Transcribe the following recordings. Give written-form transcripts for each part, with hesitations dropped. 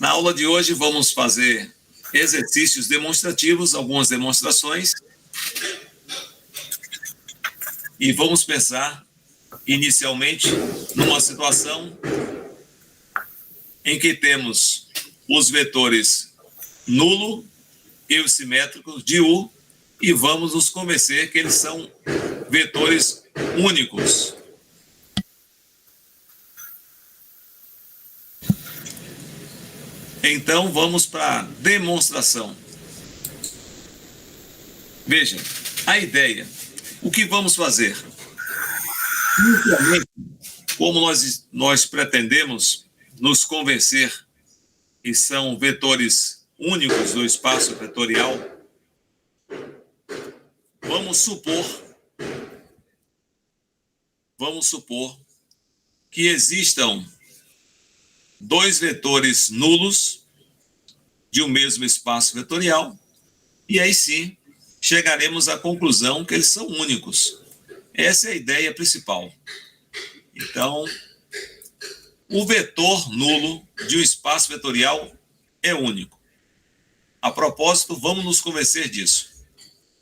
Na aula de hoje vamos fazer exercícios demonstrativos, algumas demonstrações, e vamos pensar inicialmente numa situação em que temos os vetores nulo e os simétricos de U e vamos nos convencer que eles são vetores únicos. Então, vamos para a demonstração. Vejam, a ideia. O que vamos fazer? Inicialmente, como nós pretendemos nos convencer que são vetores únicos do espaço vetorial, vamos supor que existam dois vetores nulos de um mesmo espaço vetorial, e aí sim chegaremos à conclusão que eles são únicos. Essa é a ideia principal. Então, o vetor nulo de um espaço vetorial é único. A propósito, vamos nos convencer disso,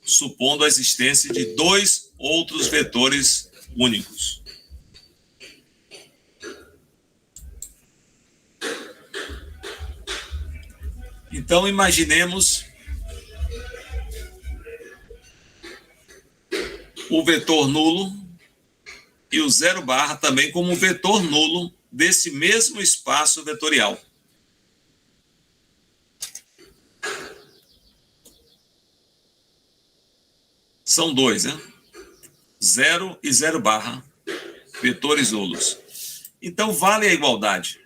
supondo a existência de dois outros vetores únicos. Então, imaginemos o vetor nulo e o zero barra também como um vetor nulo desse mesmo espaço vetorial. São dois, né? Zero e zero barra, vetores nulos. Então, vale a igualdade.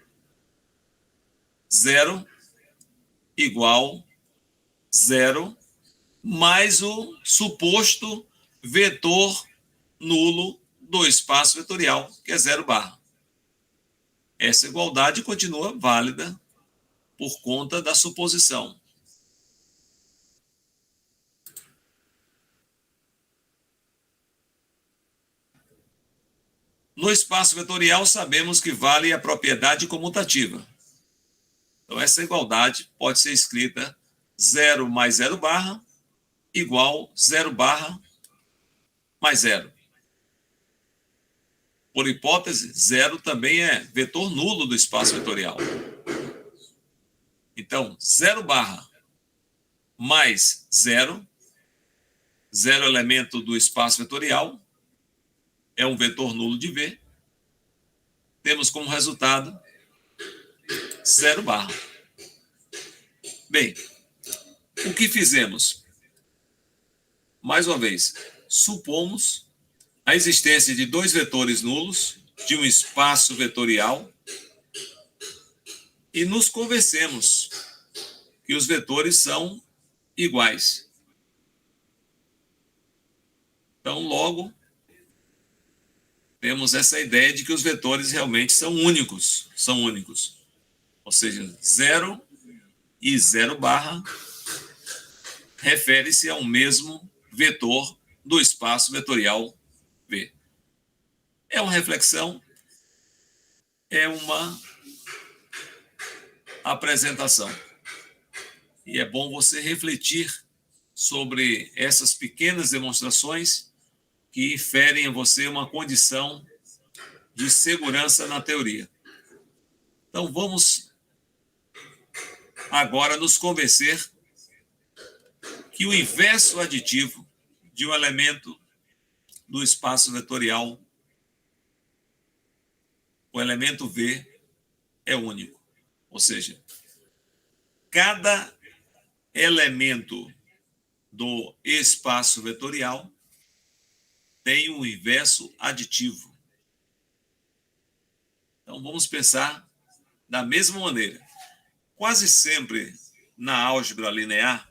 Zero igual zero mais o suposto vetor nulo do espaço vetorial, que é zero barra. Essa igualdade continua válida por conta da suposição. No espaço vetorial, sabemos que vale a propriedade comutativa. Então, essa igualdade pode ser escrita 0 mais 0 barra igual 0 barra mais 0. Por hipótese, 0 também é vetor nulo do espaço vetorial. Então, 0 barra mais 0, 0 elemento do espaço vetorial, é um vetor nulo de V. Temos como resultado 0 barra. Bem, o que fizemos? Mais uma vez, supomos a existência de dois vetores nulos de um espaço vetorial e nos convencemos que os vetores são iguais. Então, logo, temos essa ideia de que os vetores realmente são únicos. Ou seja, 0 e 0 barra refere-se ao mesmo vetor do espaço vetorial V. É uma reflexão, é uma apresentação. E é bom você refletir sobre essas pequenas demonstrações que inferem a você uma condição de segurança na teoria. Então, vamos agora nos convencer que o inverso aditivo de um elemento do espaço vetorial, o elemento V, é único. Ou seja, cada elemento do espaço vetorial tem um inverso aditivo. Então, vamos pensar da mesma maneira. Quase sempre, na álgebra linear,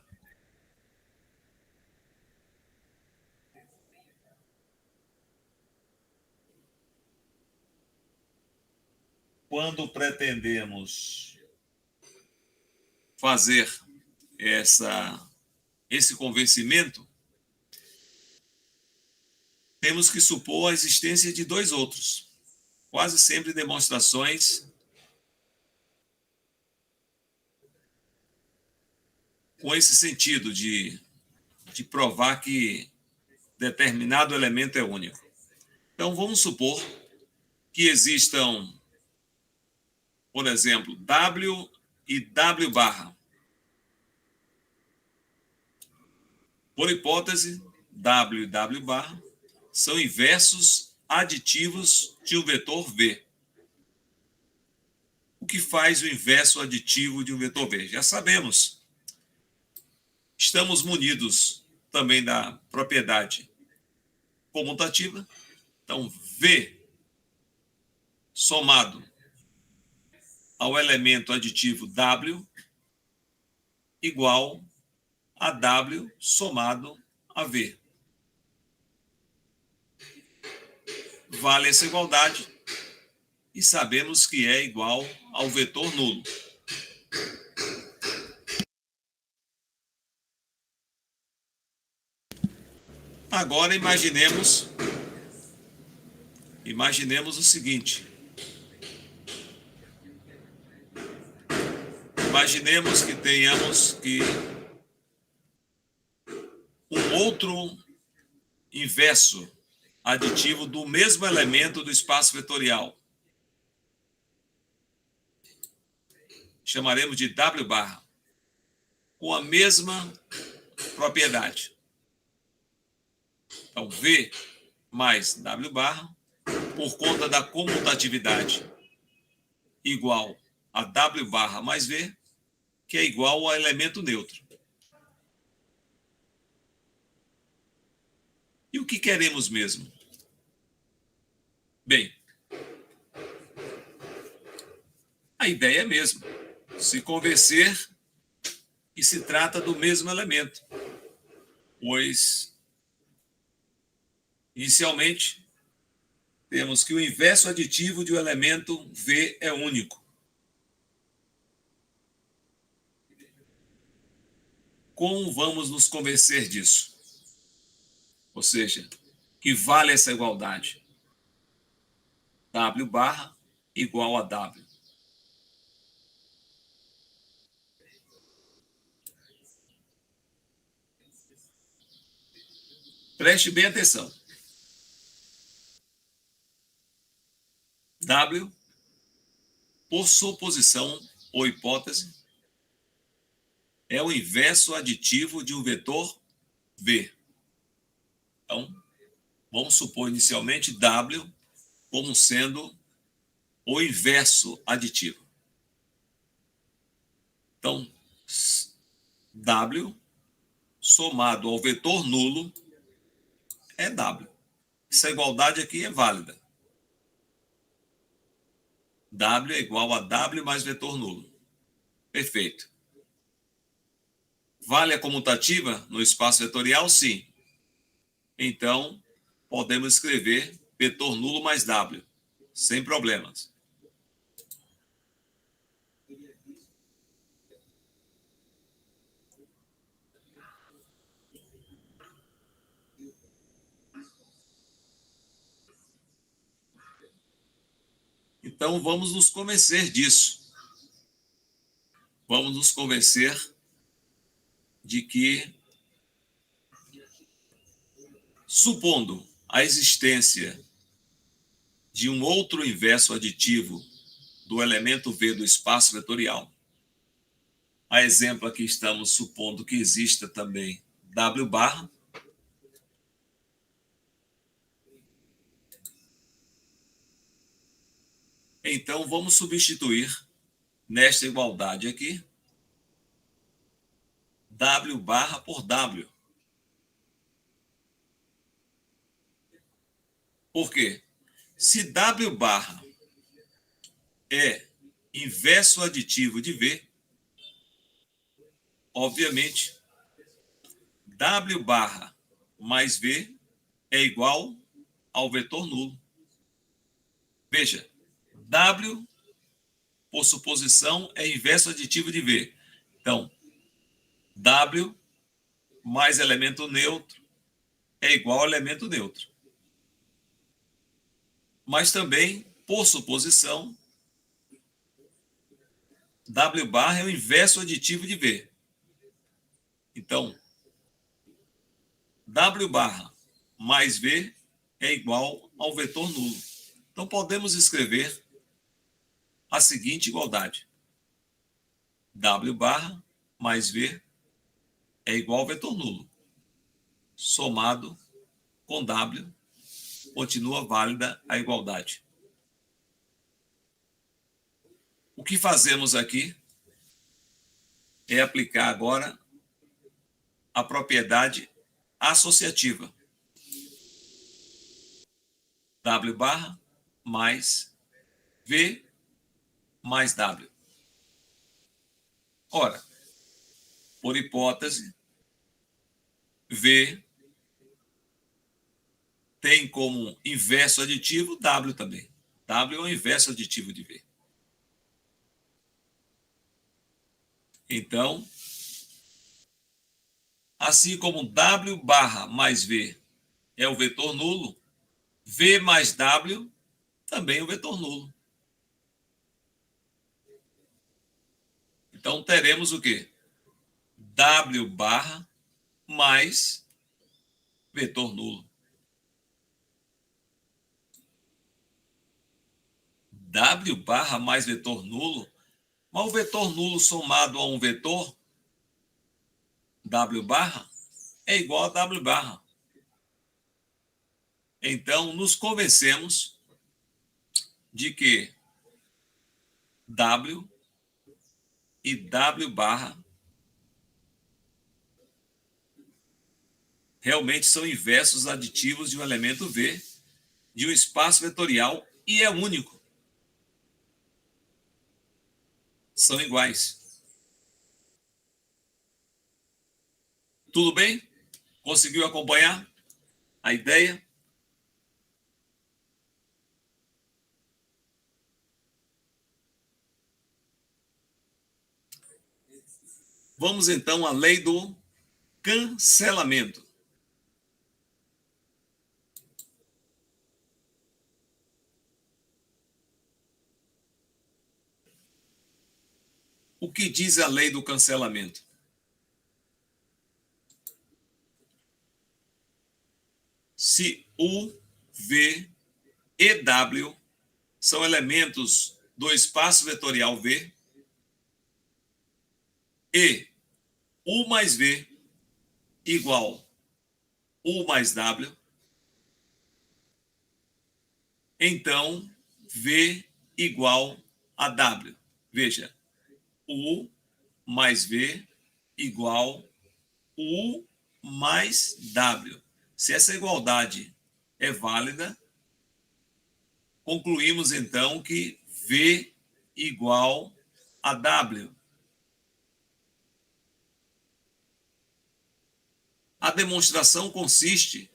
quando pretendemos fazer esse convencimento, temos que supor a existência de dois outros. Quase sempre demonstrações com esse sentido de provar que determinado elemento é único. Então, vamos supor que existam, por exemplo, W e W barra. Por hipótese, W e W barra são inversos aditivos de um vetor V. O que faz o inverso aditivo de um vetor V? Já sabemos. Estamos munidos também da propriedade comutativa. Então, V somado ao elemento aditivo W igual a W somado a V. Vale essa igualdade e sabemos que é igual ao vetor nulo. Agora imaginemos o seguinte. Imaginemos que tenhamos um outro inverso aditivo do mesmo elemento do espaço vetorial. Chamaremos de W barra, com a mesma propriedade. Então, V mais W barra, por conta da comutatividade, igual a W barra mais V, que é igual ao elemento neutro. E o que queremos mesmo? Bem, a ideia é mesmo se convencer que se trata do mesmo elemento, pois, inicialmente, temos que o inverso aditivo de um elemento V é único. Como vamos nos convencer disso? Ou seja, que vale essa igualdade? W barra igual a W. Preste bem atenção. W, por suposição ou hipótese, é o inverso aditivo de um vetor V. Então, vamos supor inicialmente W como sendo o inverso aditivo. Então, W somado ao vetor nulo é W. Essa igualdade aqui é válida. W é igual a W mais vetor nulo. Perfeito. Vale a comutativa no espaço vetorial? Sim. Então, podemos escrever vetor nulo mais W, sem problemas. Então, vamos nos convencer disso. Vamos nos convencer de que, supondo a existência de um outro inverso aditivo do elemento V do espaço vetorial, a exemplo aqui estamos supondo que exista também W barra, então vamos substituir nesta igualdade aqui W barra por W. Por quê? Se W barra é inverso aditivo de V, obviamente, W barra mais V é igual ao vetor nulo. Veja, W, por suposição, é inverso aditivo de V. Então, W mais elemento neutro é igual ao elemento neutro. Mas também, por suposição, W barra é o inverso aditivo de V. Então, W barra mais V é igual ao vetor nulo. Então, podemos escrever a seguinte igualdade. W barra mais V é igual ao vetor nulo. Somado com W, continua válida a igualdade. O que fazemos aqui é aplicar agora a propriedade associativa. W barra mais V mais W. Ora, por hipótese, V tem como inverso aditivo W também. W é o inverso aditivo de V. Então, assim como W barra mais V é o vetor nulo, V mais W também é o vetor nulo. Então, teremos o quê? W barra mais vetor nulo. W barra mais vetor nulo, mas o vetor nulo somado a um vetor, W barra, é igual a W barra. Então, nos convencemos de que W e W barra realmente são inversos aditivos de um elemento V de um espaço vetorial e é único. São iguais. Tudo bem? Conseguiu acompanhar a ideia? Vamos então à lei do cancelamento. O que diz a lei do cancelamento? Se U, V e W são elementos do espaço vetorial V e U mais V igual U mais W, então V igual a W. Veja, U mais V igual U mais W. Se essa igualdade é válida, concluímos então que V igual a W. A demonstração consiste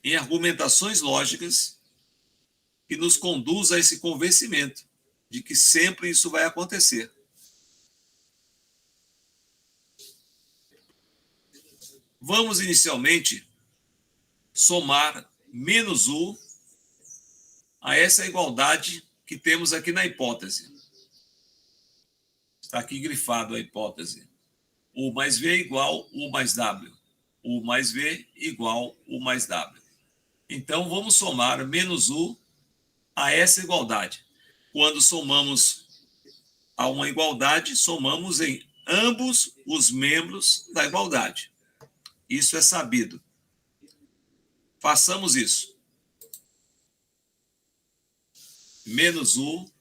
em argumentações lógicas que nos conduz a esse convencimento de que sempre isso vai acontecer. Vamos inicialmente somar menos U a essa igualdade que temos aqui na hipótese. Está aqui grifado a hipótese. U mais V igual U mais W. U mais V igual U mais W. Então, vamos somar menos U a essa igualdade. Quando somamos a uma igualdade, somamos em ambos os membros da igualdade. Isso é sabido. Façamos isso. Menos U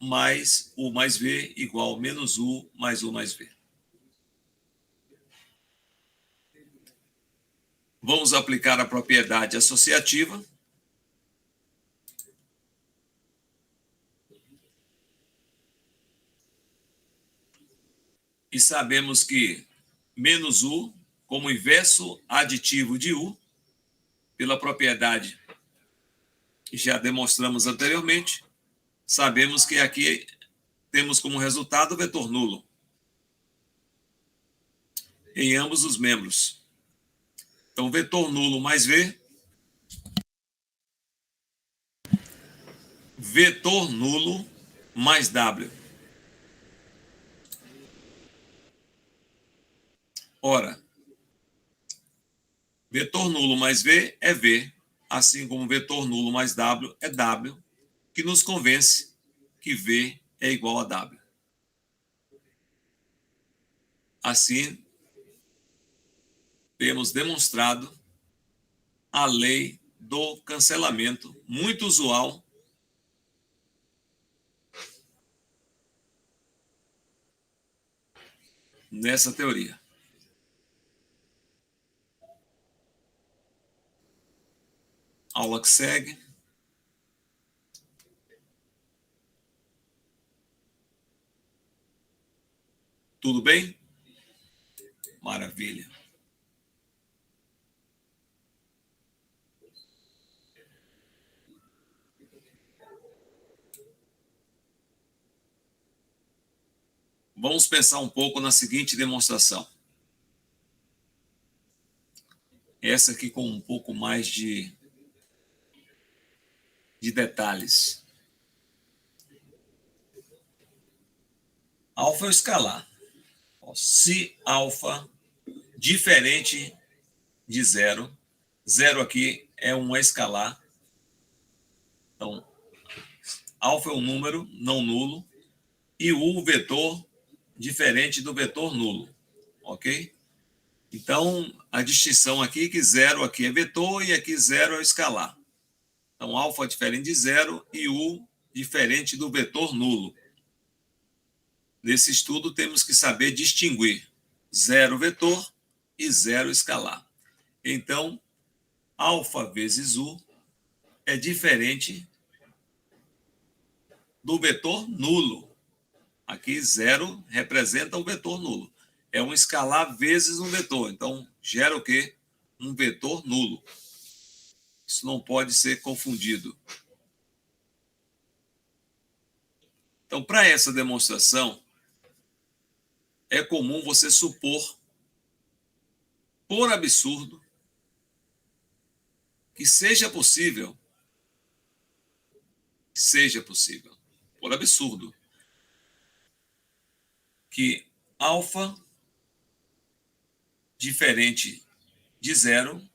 mais U mais V igual menos U mais U mais V. Vamos aplicar a propriedade associativa. E sabemos que menos U, como inverso aditivo de U, pela propriedade que já demonstramos anteriormente, sabemos que aqui temos como resultado o vetor nulo em ambos os membros. Então, vetor nulo mais V, vetor nulo mais W. Ora, Vetor nulo mais V é V, assim como vetor nulo mais W é W, que nos convence que V é igual a W. Assim, temos demonstrado a lei do cancelamento, muito usual nessa teoria. Aula que segue. Tudo bem? Maravilha. Vamos pensar um pouco na seguinte demonstração. Essa aqui com um pouco mais de detalhes. Alfa é o escalar. Se alfa diferente de zero, zero aqui é um escalar. Então, alfa é um número não nulo e o vetor diferente do vetor nulo, ok? Então, a distinção aqui é que zero aqui é vetor e aqui zero é escalar. Então, alfa diferente de zero e u diferente do vetor nulo. Nesse estudo, temos que saber distinguir zero vetor e zero escalar. Então, alfa vezes u é diferente do vetor nulo. Aqui, zero representa o vetor nulo. É um escalar vezes um vetor. Então, gera o quê? Um vetor nulo. Isso não pode ser confundido. Então, para essa demonstração, é comum você supor, por absurdo, que seja possível, por absurdo, que alfa diferente de zero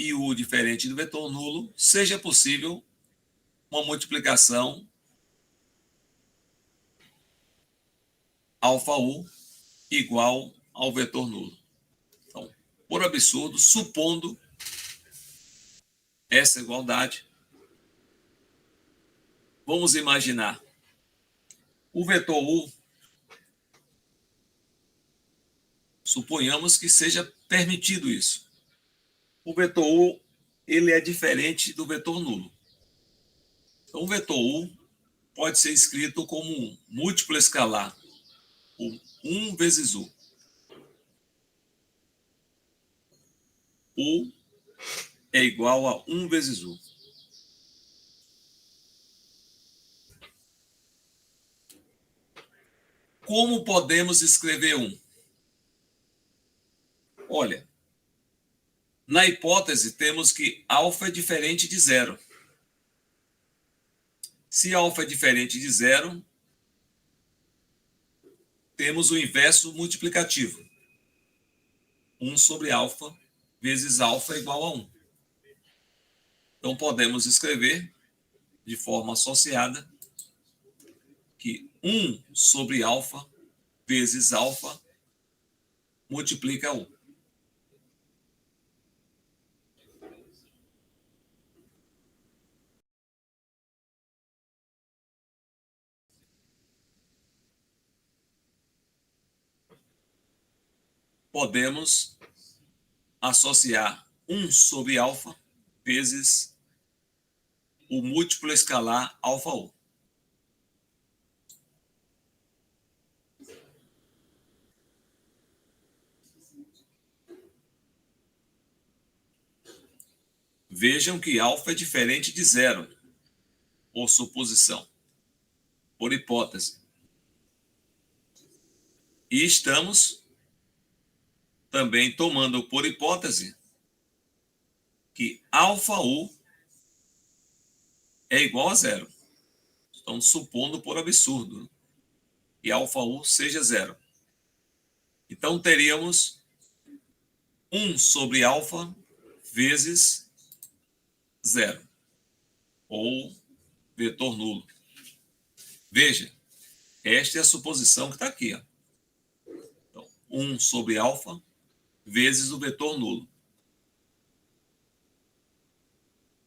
e u diferente do vetor nulo, seja possível uma multiplicação alfa u igual ao vetor nulo. Então, por absurdo, supondo essa igualdade, vamos imaginar o vetor u, suponhamos que seja permitido isso. O vetor u, ele é diferente do vetor nulo. Então, o vetor u pode ser escrito como um múltiplo escalar, o 1 vezes u. U é igual a 1 vezes u. Como podemos escrever 1? Olha, na hipótese, temos que alfa é diferente de zero. Se alfa é diferente de zero, temos o inverso multiplicativo. 1 sobre alfa vezes alfa é igual a 1. Então, podemos escrever de forma associada que 1 sobre alfa vezes alfa multiplica 1. Podemos associar 1 sobre alfa vezes o múltiplo escalar alfa u. Vejam que alfa é diferente de zero, por suposição, por hipótese. E estamos também tomando por hipótese que alfa u é igual a zero. Estamos supondo por absurdo que alfa u seja zero. Então, teríamos 1 sobre alfa vezes zero, ou vetor nulo. Veja, esta é a suposição que está aqui. Ó. Então, 1 sobre alfa vezes o vetor nulo.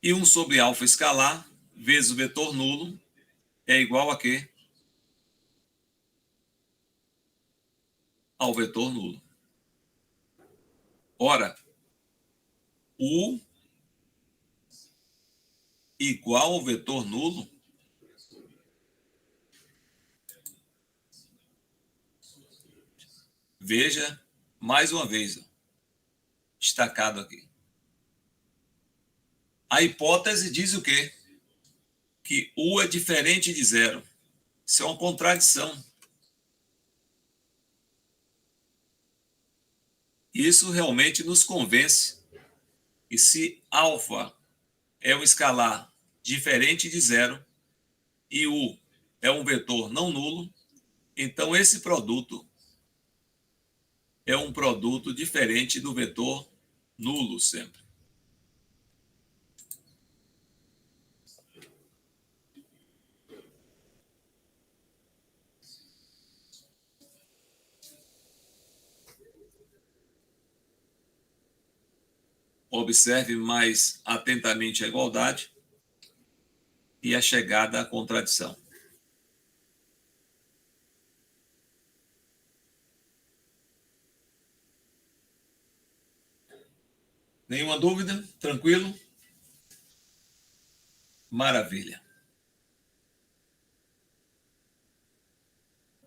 E 1 sobre alfa escalar vezes o vetor nulo é igual a quê? Ao vetor nulo. Ora, U igual ao vetor nulo veja, mais uma vez, ó, destacado aqui. A hipótese diz o quê? Que U é diferente de zero. Isso é uma contradição. Isso realmente nos convence que se alfa é um escalar diferente de zero e U é um vetor não nulo, então esse produto é um produto diferente do vetor nulo sempre. Observe mais atentamente a igualdade e a chegada à contradição. Nenhuma dúvida? Tranquilo? Maravilha.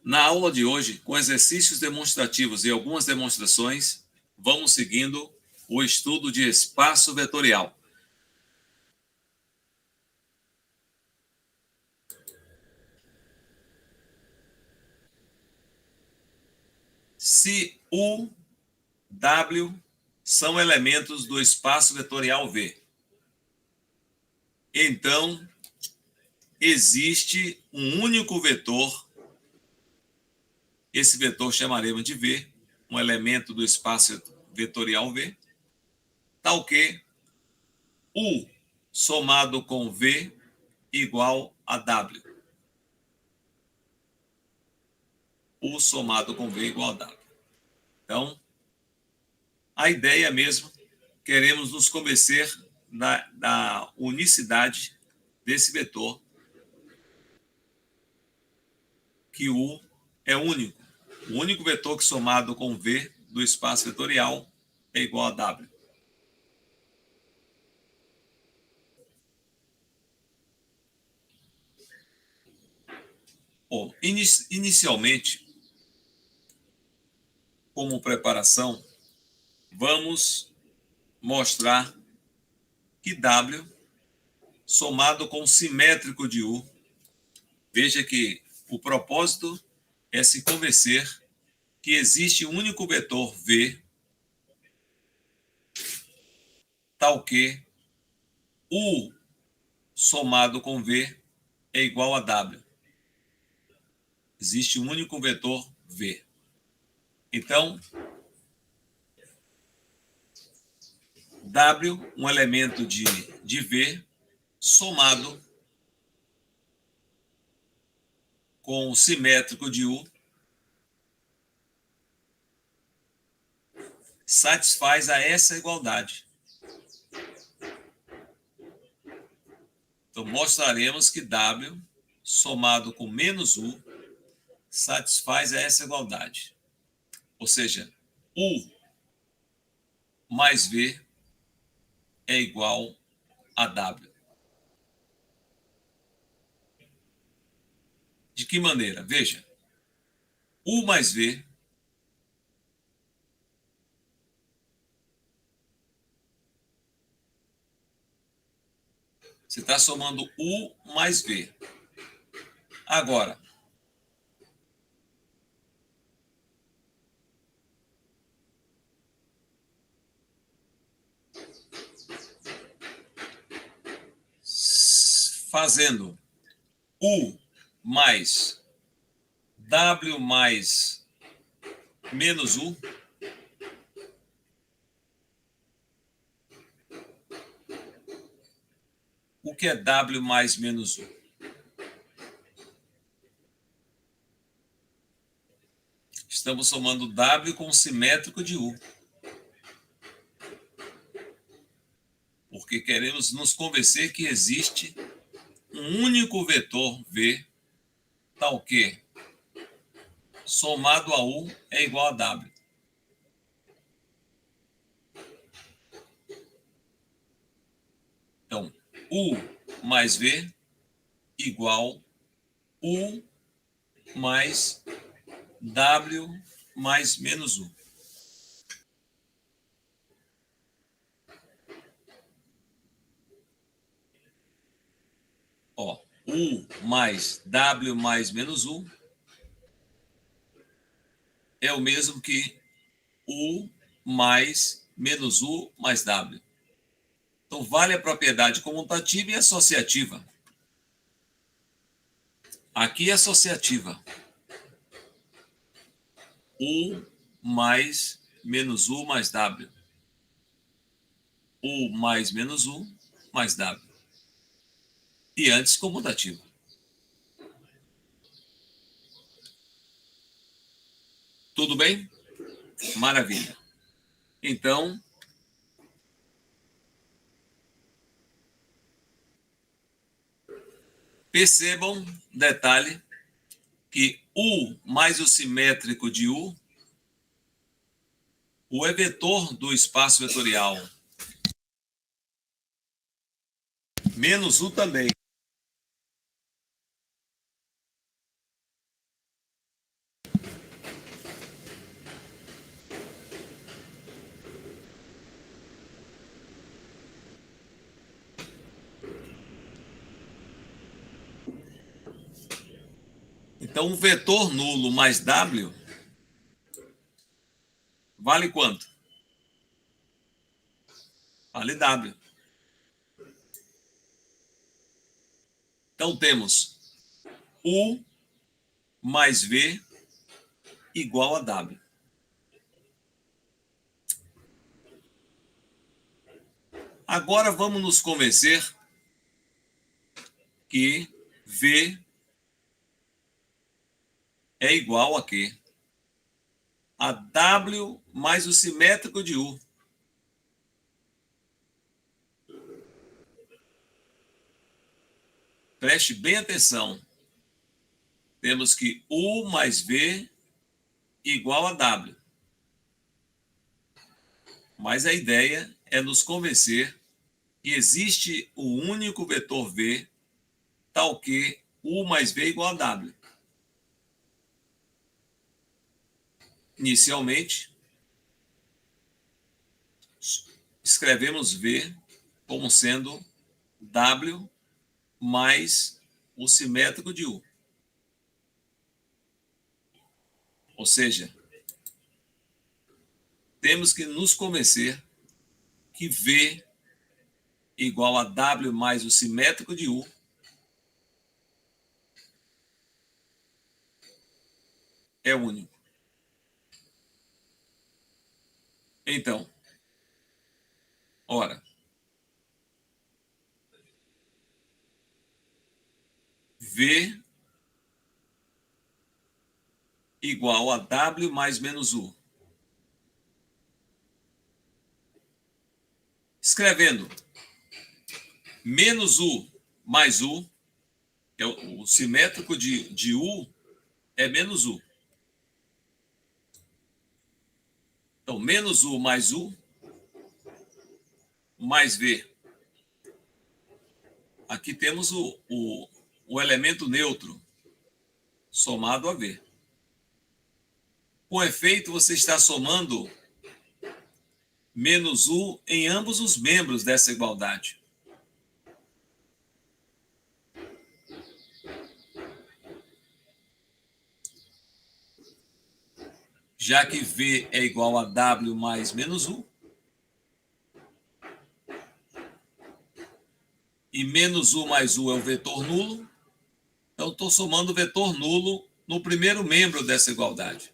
Na aula de hoje, com exercícios demonstrativos e algumas demonstrações, vamos seguindo o estudo de espaço vetorial. Se U, W são elementos do espaço vetorial V, então existe um único vetor, esse vetor chamaremos de V, um elemento do espaço vetorial V, tal que U somado com V igual a W. U somado com V igual a W. Então, a ideia mesmo, queremos nos convencer da unicidade desse vetor, que U é único. O único vetor que somado com V do espaço vetorial é igual a W. Bom, inicialmente, como preparação, vamos mostrar que W, somado com o simétrico de U, veja que o propósito é se convencer que existe um único vetor V, tal que U somado com V é igual a W. Existe um único vetor V. Então, W, um elemento de V, somado com o simétrico de U, satisfaz a essa igualdade. Então, mostraremos que W, somado com menos U, satisfaz a essa igualdade. Ou seja, U mais V é igual a W. De que maneira? Veja, U mais V você está somando U mais V. Agora, fazendo U mais W mais menos U, o que é W mais menos U? Estamos somando W com o simétrico de U. Porque queremos nos convencer que existe um único vetor V, tal que somado a U é igual a W. Então, U mais V igual U mais W mais menos U. Ó, U mais W mais menos U é o mesmo que U mais menos U mais W. Então, vale a propriedade comutativa e associativa. Aqui é associativa. U mais menos U mais W. U mais menos U mais W. E antes comutativa. Tudo bem? Maravilha. Então, percebam, detalhe, que U mais o simétrico de U é vetor do espaço vetorial. Menos U também. Então, um vetor nulo mais W vale quanto? Vale W. Então, temos U mais V igual a W. Agora vamos nos convencer que V é igual a quê? A W mais o simétrico de U. Preste bem atenção. Temos que U mais V igual a W. Mas a ideia é nos convencer que existe o único vetor V, tal que U mais V igual a W. Inicialmente, escrevemos V como sendo W mais o simétrico de U. Ou seja, temos que nos convencer que V igual a W mais o simétrico de U é único. Então, ora, V igual a W mais menos U. Escrevendo menos U mais U, que é o simétrico de U, é menos U. Então, menos U mais V. Aqui temos o elemento neutro somado a V. Com efeito, você está somando menos U em ambos os membros dessa igualdade. Já que V é igual a W mais menos U, e menos U mais U é um vetor nulo, então estou somando o vetor nulo no primeiro membro dessa igualdade,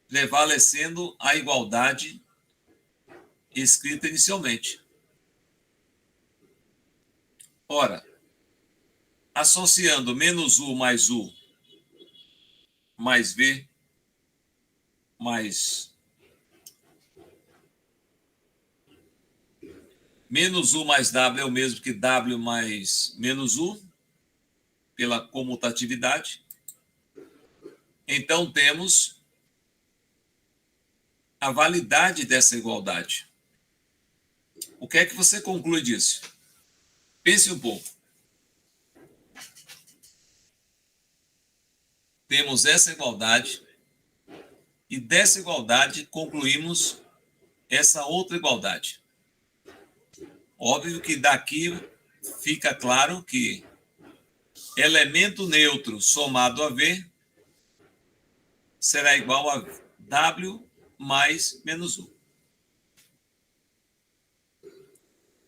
prevalecendo a igualdade escrita inicialmente. Ora, associando menos U mais V mais menos U mais W é o mesmo que W mais menos U, pela comutatividade. Então, temos a validade dessa igualdade. O que é que você conclui disso? Pense um pouco. Temos essa igualdade e dessa igualdade concluímos essa outra igualdade. Óbvio que daqui fica claro que elemento neutro somado a V será igual a W mais menos U.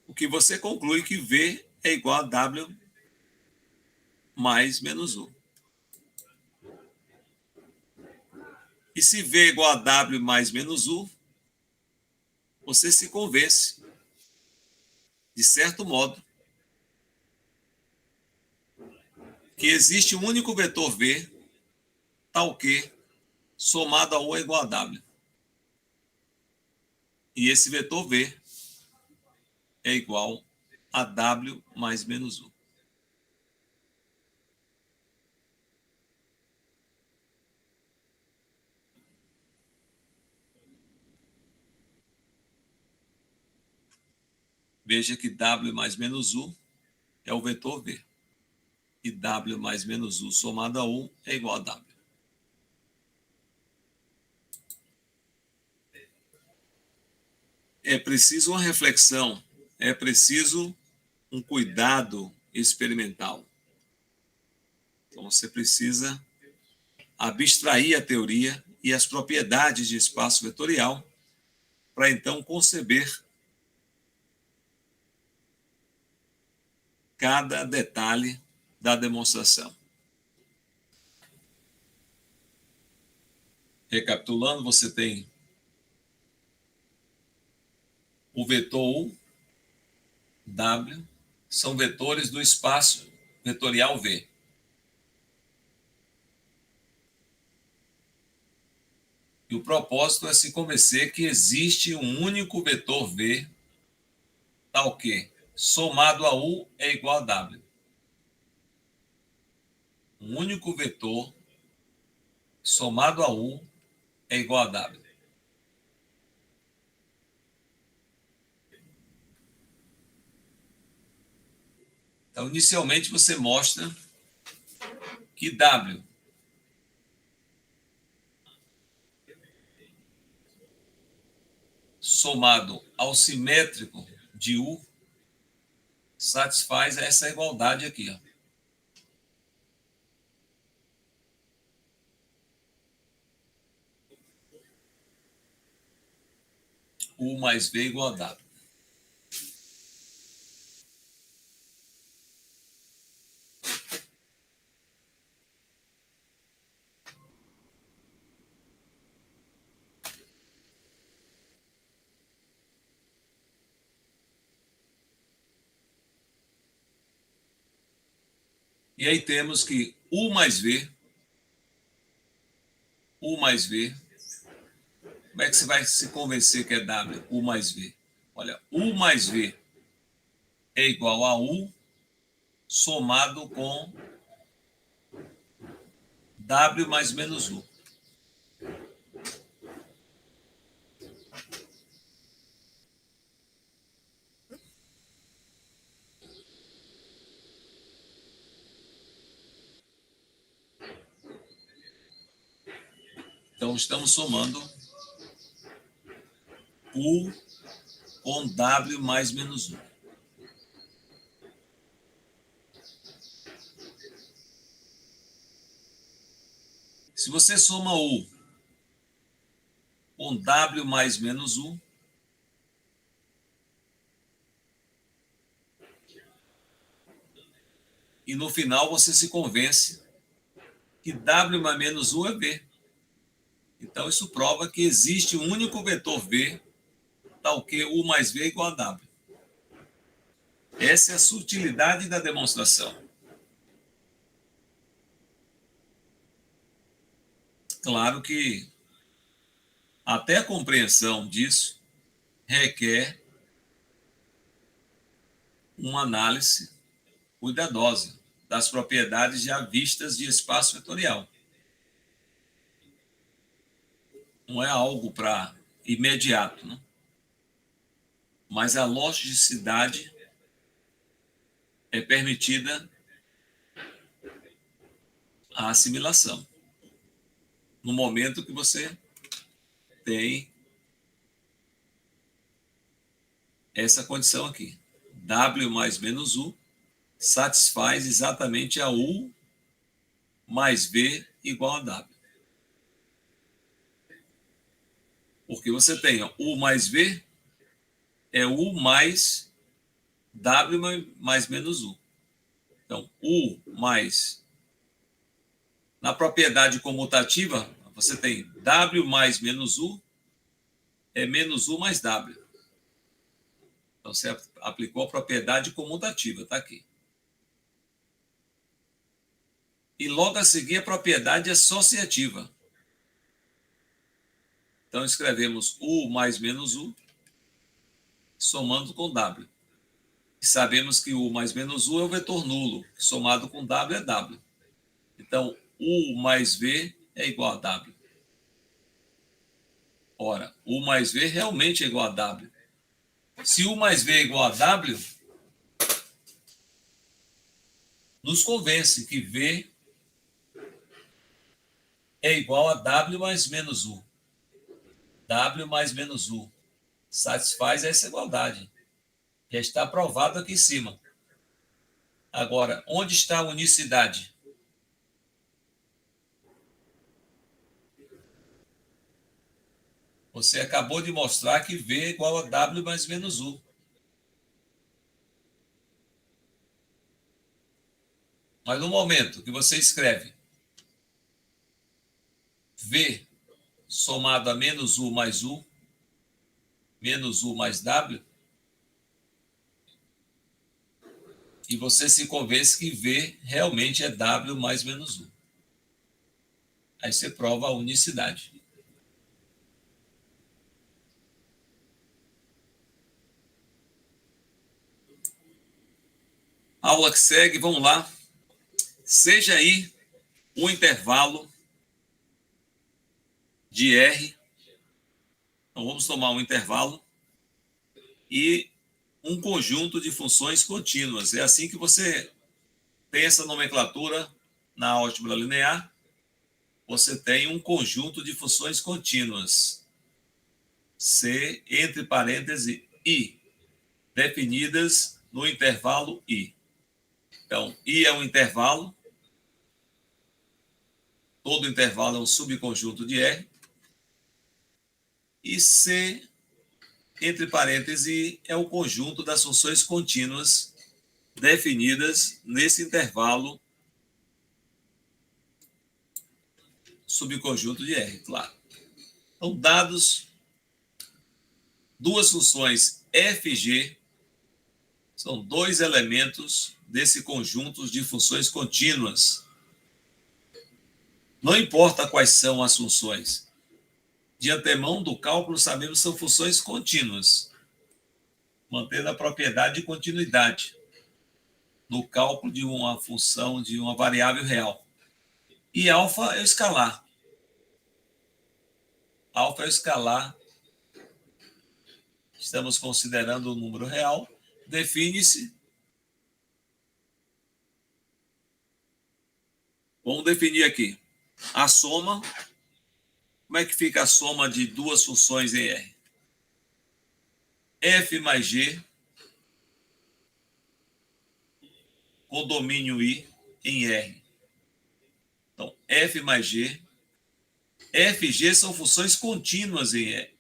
O que você conclui que V é igual a W mais menos U. E se V é igual a W mais menos U, você se convence, de certo modo, que existe um único vetor V, tal que, somado a U é igual a W. E esse vetor V é igual a W mais menos U. Veja que W mais menos U é o vetor V. E W mais menos U somado a U é igual a W. É preciso uma reflexão, é preciso um cuidado experimental. Então, você precisa abstrair a teoria e as propriedades de espaço vetorial para, então, conceber cada detalhe da demonstração. Recapitulando, você tem o vetor U, W, são vetores do espaço vetorial V. E o propósito é se convencer que existe um único vetor V, tal que, somado a U, é igual a W. Um único vetor somado a U é igual a W. Então, inicialmente, você mostra que W somado ao simétrico de U satisfaz essa igualdade aqui, ó. U mais V igual a W. E aí temos que U mais V, como é que você vai se convencer que é W, U mais V? Olha, U mais V é igual a U somado com W mais menos U. Então, estamos somando U com W mais menos U. Se você soma U com W mais menos U, e no final você se convence que W mais menos U é V. Então, isso prova que existe um único vetor V, tal que U mais V é igual a W. Essa é a sutilidade da demonstração. Claro que até a compreensão disso requer uma análise cuidadosa das propriedades já vistas de espaço vetorial. Não é algo para imediato, né? Mas a logicidade é permitida a assimilação no momento que você tem essa condição aqui. W mais menos U satisfaz exatamente a U mais V igual a W. Porque você tem U mais V é U mais W mais menos U. Então, U mais... Na propriedade comutativa, você tem W mais menos U é menos U mais W. Então, você aplicou a propriedade comutativa, está aqui. E logo a seguir a propriedade associativa. Então, escrevemos U mais menos U, somando com W. E sabemos que U mais menos U é o vetor nulo, que somado com W é W. Então, U mais V é igual a W. Ora, U mais V realmente é igual a W. Se U mais V é igual a W, nos convence que V é igual a W mais menos U. W mais menos U satisfaz essa igualdade. Já está provado aqui em cima. Agora, onde está a unicidade? Você acabou de mostrar que V é igual a W mais menos U. Mas no momento que você escreve V somado a menos U mais U, menos U mais W, e você se convence que V realmente é W mais menos U. Aí você prova a unicidade. Aula que segue, vamos lá. Seja aí um intervalo de R. Então, vamos tomar um intervalo e um conjunto de funções contínuas. É assim que você tem essa nomenclatura na álgebra linear. Você tem um conjunto de funções contínuas. C, entre parênteses, I, definidas no intervalo I. Então, I é um intervalo. Todo intervalo é um subconjunto de R. E C, entre parênteses, é o conjunto das funções contínuas definidas nesse intervalo subconjunto de R, claro. Então, dados duas funções f e g, são dois elementos desse conjunto de funções contínuas. Não importa quais são as funções. De antemão, do cálculo, sabemos que são funções contínuas, mantendo a propriedade de continuidade no cálculo de uma função, de uma variável real. E alfa é o escalar. Alfa é o escalar. Estamos considerando o número real. Define-se. Vamos definir aqui a soma. Como é que fica a soma de duas funções em R? F mais G com domínio I em R. Então, F mais G. F e G são funções contínuas em R,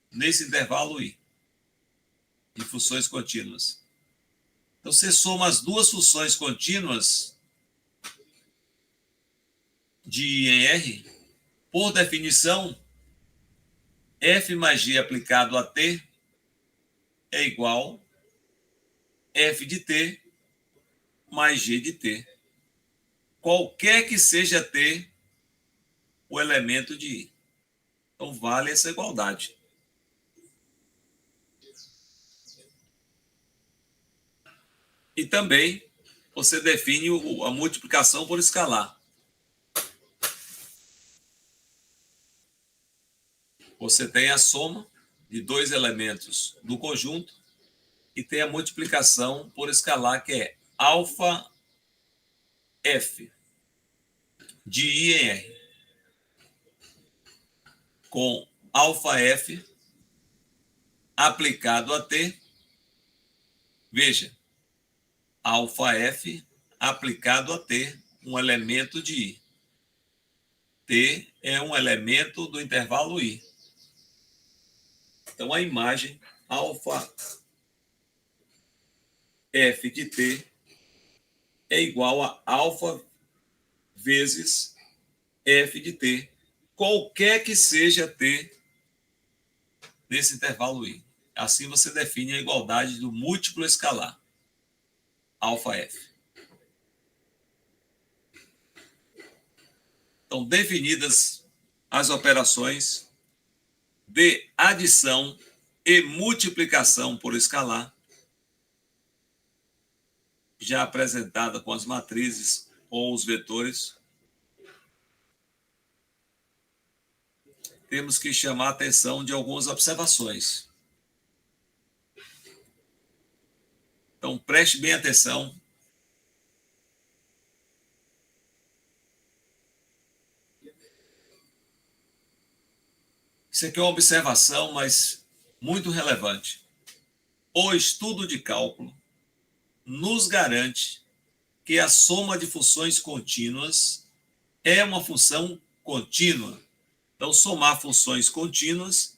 nesse intervalo I, de funções contínuas. Então, você soma as duas funções contínuas de I em R, por definição, F mais G aplicado a T é igual F de T mais G de T. Qualquer que seja T, o elemento de I. Então, vale essa igualdade. E também você define a multiplicação por escalar. Você tem a soma de dois elementos do conjunto e tem a multiplicação por escalar, que é alfa F de I em R, com alfa F aplicado a T. Veja, alfa F aplicado a T, um elemento de I. T é um elemento do intervalo I. Então, a imagem alfa F de T é igual a alfa vezes F de T, qualquer que seja T nesse intervalo I. Assim você define a igualdade do múltiplo escalar, alfa F. Então, definidas as operações de adição e multiplicação por escalar, já apresentada com as matrizes ou os vetores, temos que chamar a atenção de algumas observações. Então, preste bem atenção. Isso aqui é uma observação, mas muito relevante. O estudo de cálculo nos garante que a soma de funções contínuas é uma função contínua. Então, somar funções contínuas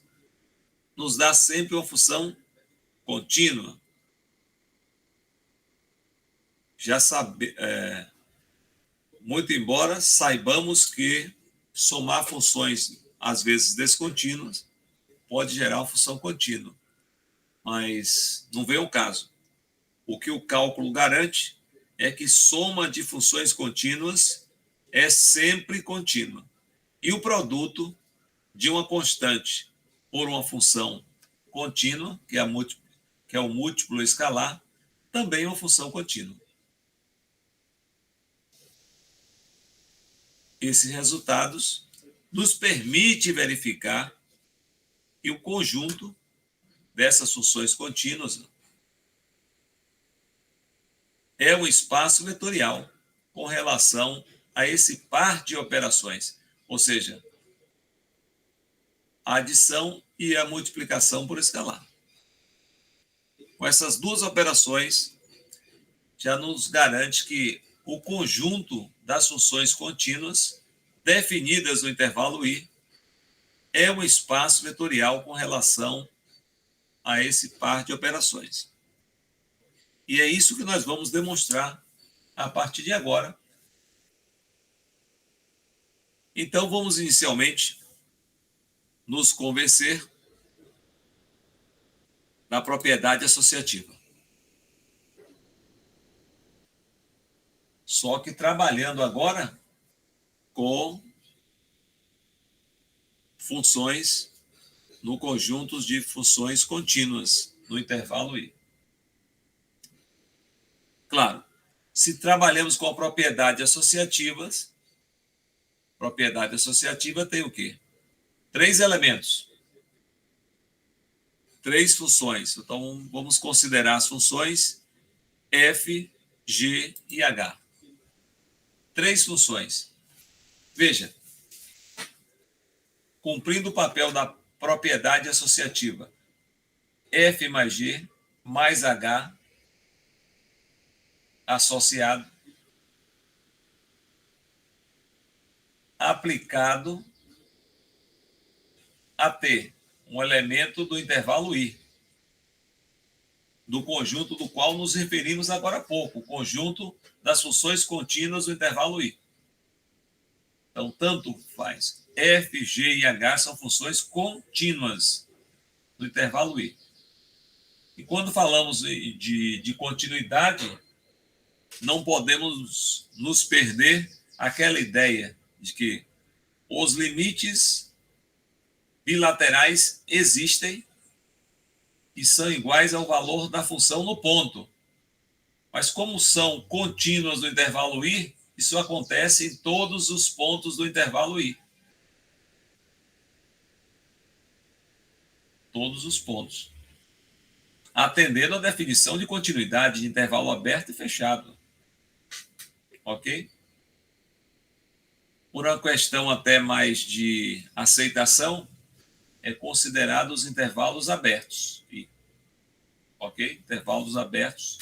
nos dá sempre uma função contínua. Já muito embora saibamos que somar funções, às vezes descontínuas, pode gerar uma função contínua, mas não vem o caso. O que o cálculo garante é que soma de funções contínuas é sempre contínua. E o produto de uma constante por uma função contínua, que é o múltiplo escalar, também é uma função contínua. Esses resultados nos permite verificar que o conjunto dessas funções contínuas é um espaço vetorial com relação a esse par de operações, ou seja, a adição e a multiplicação por escalar. Com essas duas operações, já nos garante que o conjunto das funções contínuas definidas no intervalo I é um espaço vetorial com relação a esse par de operações. E é isso que nós vamos demonstrar a partir de agora. Então, vamos inicialmente nos convencer da propriedade associativa. Só que trabalhando agora com funções no conjunto de funções contínuas no intervalo I. Claro, se trabalhamos com a propriedade associativa tem o quê? 3 elementos, 3 funções. Então, vamos considerar as funções F, G e H. 3 funções. Veja, cumprindo o papel da propriedade associativa, F mais G mais H associado aplicado a T, um elemento do intervalo I, do conjunto do qual nos referimos agora há pouco, o conjunto das funções contínuas do intervalo I. Então, tanto faz. F, G e H são funções contínuas do intervalo I. E quando falamos de continuidade, não podemos nos perder aquela ideia de que os limites bilaterais existem e são iguais ao valor da função no ponto. Mas como são contínuas no intervalo i, isso acontece em todos os pontos do intervalo i. Todos os pontos. Atendendo à definição de continuidade de intervalo aberto e fechado. Ok? Por uma questão até mais de aceitação, é considerado os intervalos abertos. Ok? Intervalos abertos,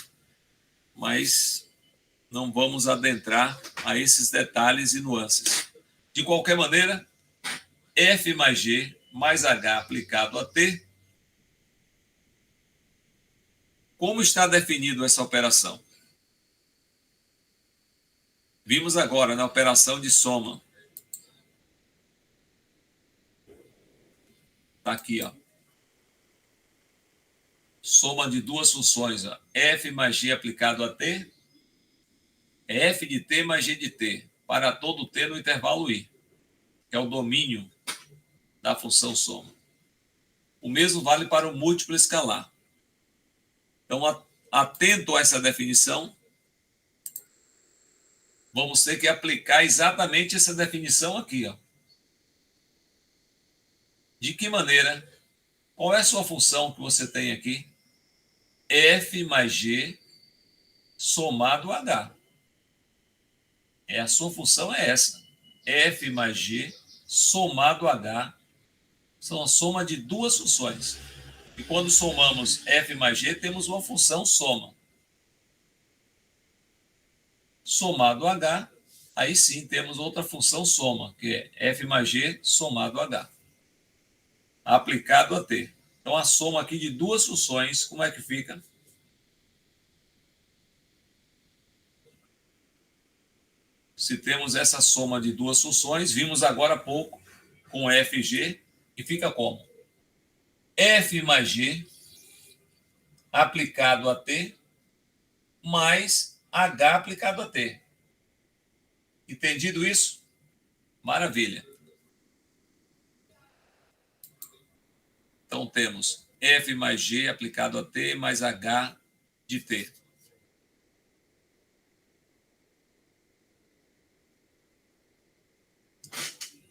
mas não vamos adentrar a esses detalhes e nuances. De qualquer maneira, f mais g mais h aplicado a t. Como está definido essa operação? Vimos agora na operação de soma. Está aqui, ó. Soma de duas funções, ó. F mais g aplicado a t, é f de t mais g de t, para todo t no intervalo i, que é o domínio da função soma. O mesmo vale para o múltiplo escalar. Então, atento a essa definição, vamos ter que aplicar exatamente essa definição aqui, ó. De que maneira? Qual é a sua função que você tem aqui? F mais G somado a H. A sua função é essa. F mais G somado a H são a soma de duas funções. E quando somamos F mais G, temos uma função soma. Somado a H, aí sim temos outra função soma, que é F mais G somado a H. Aplicado a T. Então, a soma aqui de duas funções, como é que fica? Se temos essa soma de duas funções, vimos agora há pouco com F e G, e fica como? F mais G aplicado a T mais H aplicado a T. Entendido isso? Maravilha. Então, temos F mais G aplicado a T mais H de T.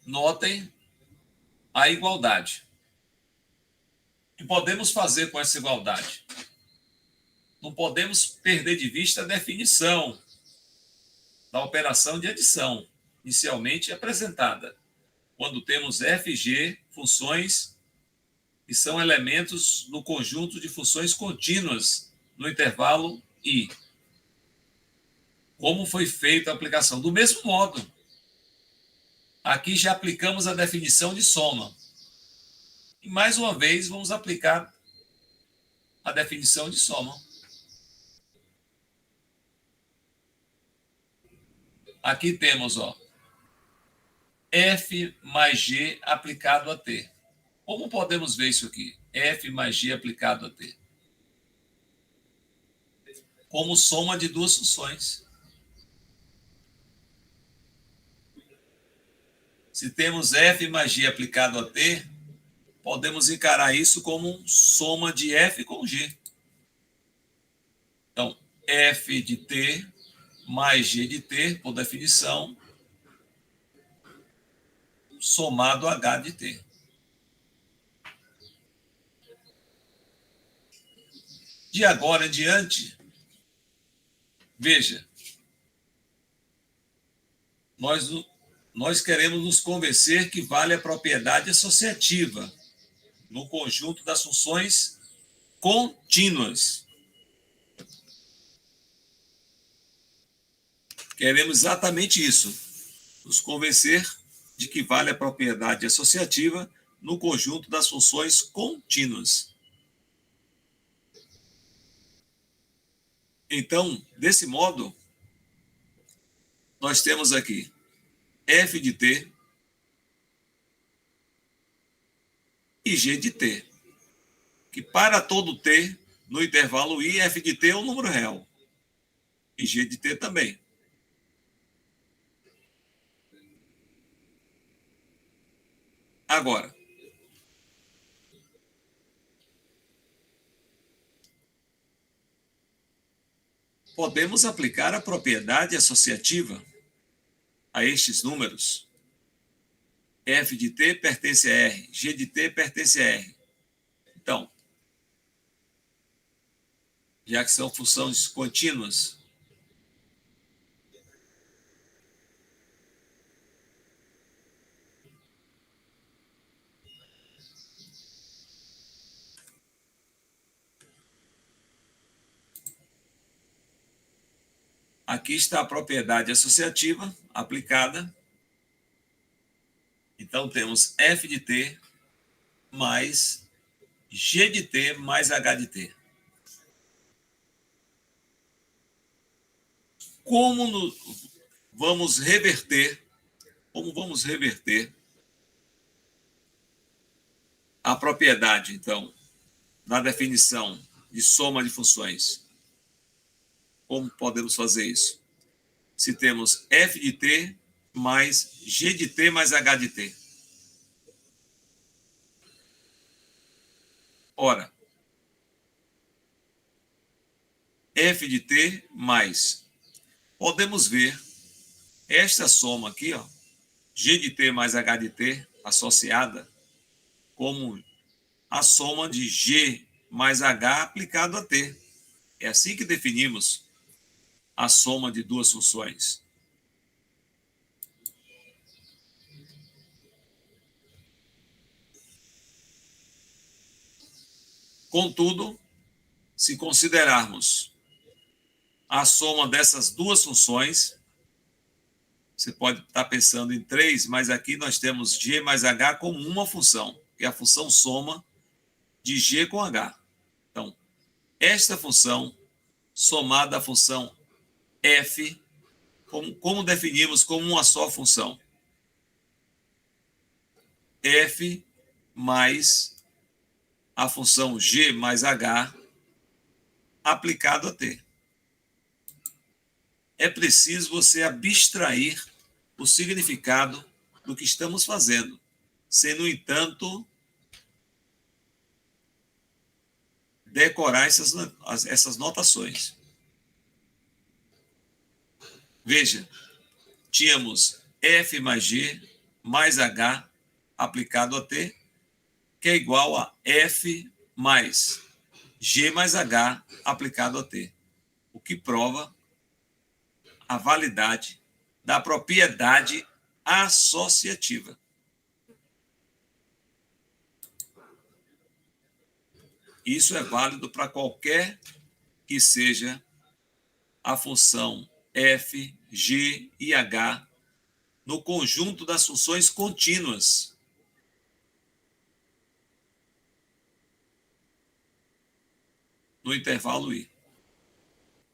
Notem a igualdade. O que podemos fazer com essa igualdade? Não podemos perder de vista a definição da operação de adição, inicialmente apresentada, quando temos f e g, funções que são elementos no conjunto de funções contínuas no intervalo i. Como foi feita a aplicação? Do mesmo modo, aqui já aplicamos a definição de soma. E mais uma vez vamos aplicar a definição de soma. Aqui temos, ó, F mais G aplicado a T. Como podemos ver isso aqui? F mais G aplicado a T. Como soma de duas funções. Se temos F mais G aplicado a T, podemos encarar isso como soma de F com G. Então, F de T mais G de T, por definição, somado a H de T. De agora em diante, veja, nós queremos nos convencer que vale a propriedade associativa no conjunto das funções contínuas. Queremos exatamente isso, nos convencer de que vale a propriedade associativa no conjunto das funções contínuas. Então, desse modo, nós temos aqui f de t e g de t, que para todo t No intervalo I, f de t é um número real. E g de t também. Agora, podemos aplicar a propriedade associativa a estes números. F de t pertence a R, G de t pertence a R. Então, já que são funções contínuas, aqui está a propriedade associativa aplicada. Então, temos f de t mais g de t mais h de t. Como vamos reverter a propriedade, então, na definição de soma de funções? Como podemos fazer isso? Se temos f de t mais g de t mais h de t. Ora, f de t mais... Podemos ver esta soma aqui, ó, g de t mais h de t, associada como a soma de g mais h aplicado a t. É assim que definimos a soma de duas funções. Contudo, se considerarmos a soma dessas duas funções, você pode estar pensando em 3, mas aqui nós temos g mais h como uma função, que é a função soma de g com h. Então, esta função somada à função f, como definimos como uma só função? F mais a função g mais h aplicado a t. É preciso você abstrair o significado do que estamos fazendo, sem, no entanto, decorar essas notações. Veja, tínhamos f mais g mais h aplicado a t, que é igual a f mais g mais h aplicado a t, o que prova a validade da propriedade associativa. Isso é válido para qualquer que seja a função f, g e h no conjunto das funções contínuas. No intervalo I.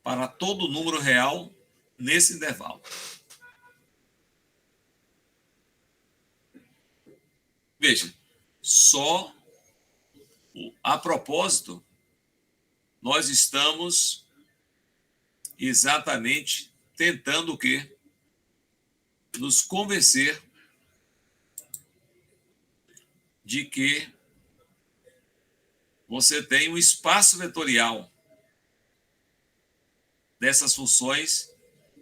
Para todo número real nesse intervalo. Veja, só a propósito, nós estamos exatamente tentando o quê? Nos convencer de que você tem um espaço vetorial dessas funções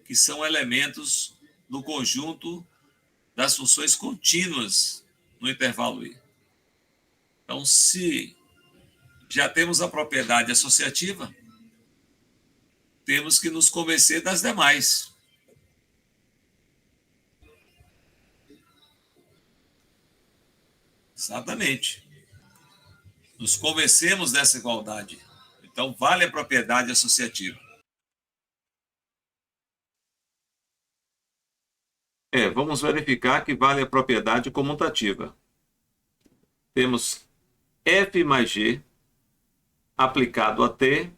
que são elementos do conjunto das funções contínuas no intervalo I. Então, se já temos a propriedade associativa, temos que nos convencer das demais. Exatamente. Nos convencemos dessa igualdade. Então, vale a propriedade associativa. Vamos verificar que vale a propriedade comutativa. Temos f mais g aplicado a t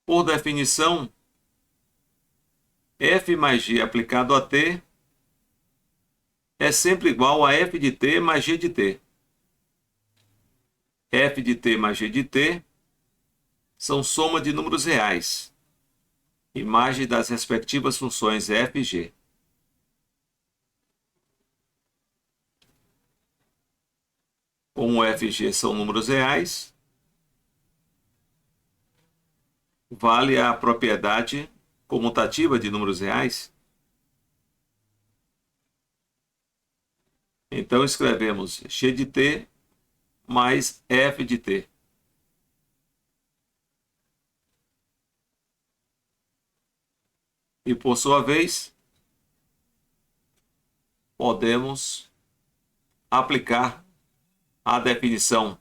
por definição, f mais g aplicado a t é sempre igual a f de t mais g de t. F de t mais g de t são soma de números reais, imagem das respectivas funções f e g. Como f e g são números reais, vale a propriedade comutativa de números reais. Então, escrevemos g de t mais f de t. E, por sua vez, podemos aplicar a definição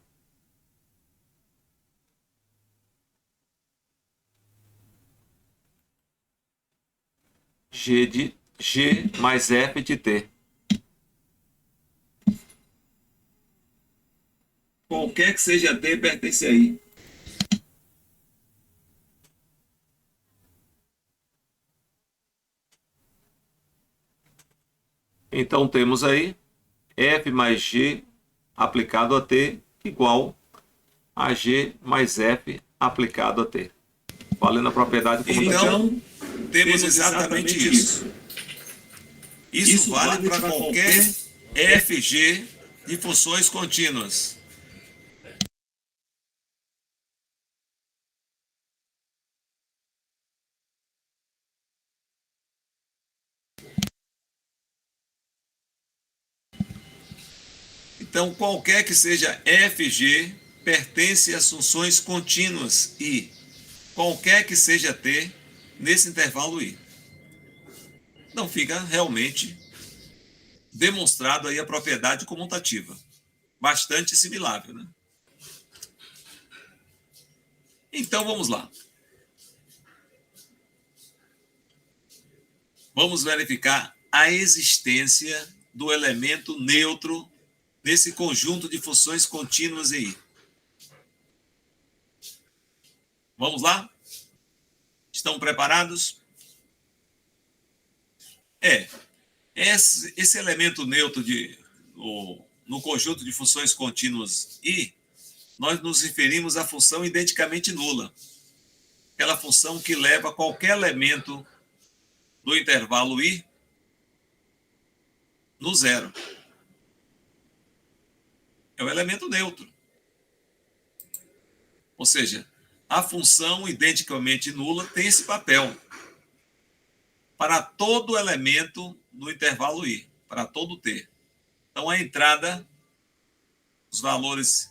g mais f de t. Qualquer que seja t pertence aí. Então temos aí f mais g aplicado a t igual a g mais f aplicado a t. Valendo a propriedade comutativa. Então, temos exatamente isso. Isso vale para qualquer fg de funções contínuas. Então, qualquer que seja fg pertence às funções contínuas i, qualquer que seja t nesse intervalo i. Então, fica realmente demonstrado aí a propriedade comutativa. Bastante assimilável, né? Então, vamos lá. Vamos verificar a existência do elemento neutro nesse conjunto de funções contínuas em I. Vamos lá? Estão preparados? Esse elemento neutro no conjunto de funções contínuas I, nós nos referimos à função identicamente nula. Aquela função que leva qualquer elemento do intervalo I no zero. É o elemento neutro. Ou seja, a função identicamente nula tem esse papel para todo elemento do intervalo I, para todo T. Então, a entrada, os valores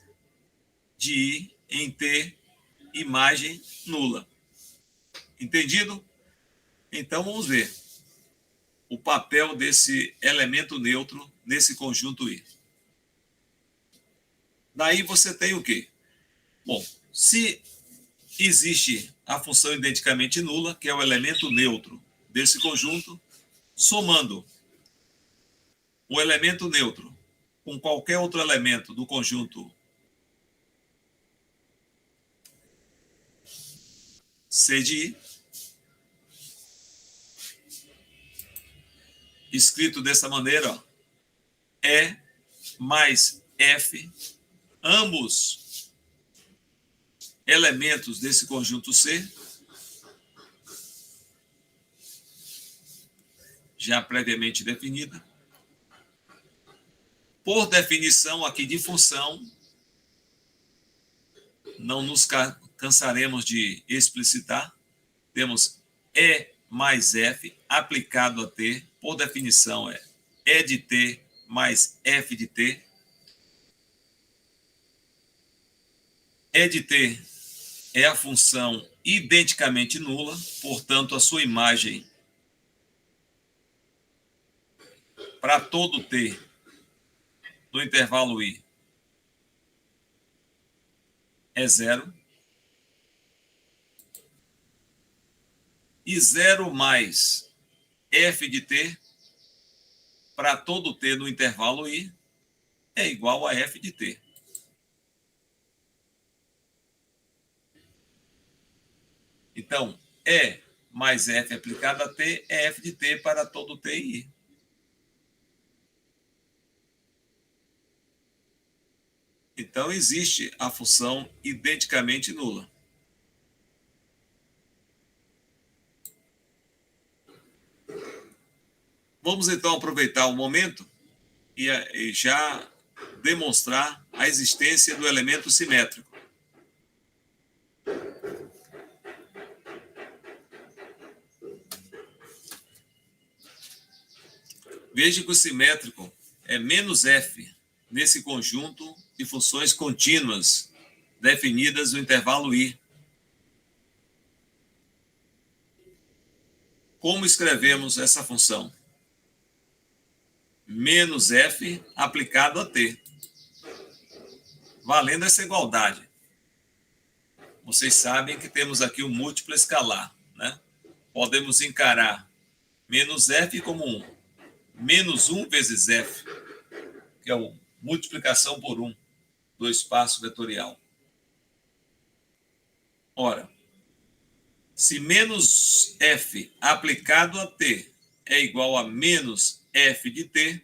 de I em T, imagem nula. Entendido? Então, vamos ver o papel desse elemento neutro nesse conjunto I. Daí você tem o quê? Bom, se existe a função identicamente nula, que é o elemento neutro desse conjunto, somando o elemento neutro com qualquer outro elemento do conjunto C de I, escrito dessa maneira, ó, E mais F, ambos elementos desse conjunto C, já previamente definida. Por definição aqui de função, não nos cansaremos de explicitar, temos E mais F aplicado a T, por definição é E de T mais F de T. E de T é a função identicamente nula, portanto, a sua imagem para todo T do intervalo I é zero. E 0 mais F de T para todo T no intervalo I é igual a F de T. Então, E mais F aplicado a T é F de T para todo T em I. Então, existe a função identicamente nula. Vamos, então, aproveitar o momento e já demonstrar a existência do elemento simétrico. Veja que o simétrico é menos f nesse conjunto de funções contínuas definidas no intervalo i. Como escrevemos essa função? Menos f aplicado a t, valendo essa igualdade. Vocês sabem que temos aqui um múltiplo escalar, né? Podemos encarar menos f como 1. Menos 1 vezes f, que é a multiplicação por 1 do espaço vetorial. Ora, se menos f aplicado a t é igual a menos f de t,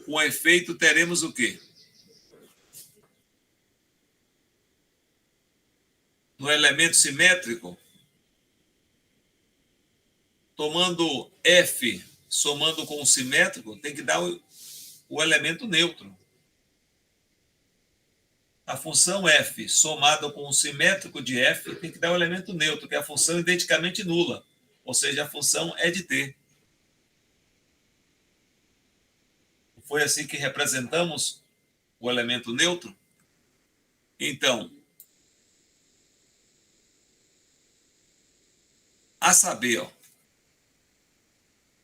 com efeito teremos o quê? No elemento simétrico, tomando f, somando com o simétrico, tem que dar o elemento neutro. A função f somada com o simétrico de f tem que dar o elemento neutro, que é a função identicamente nula, ou seja, a função é de t. Foi assim que representamos o elemento neutro? Então, a saber,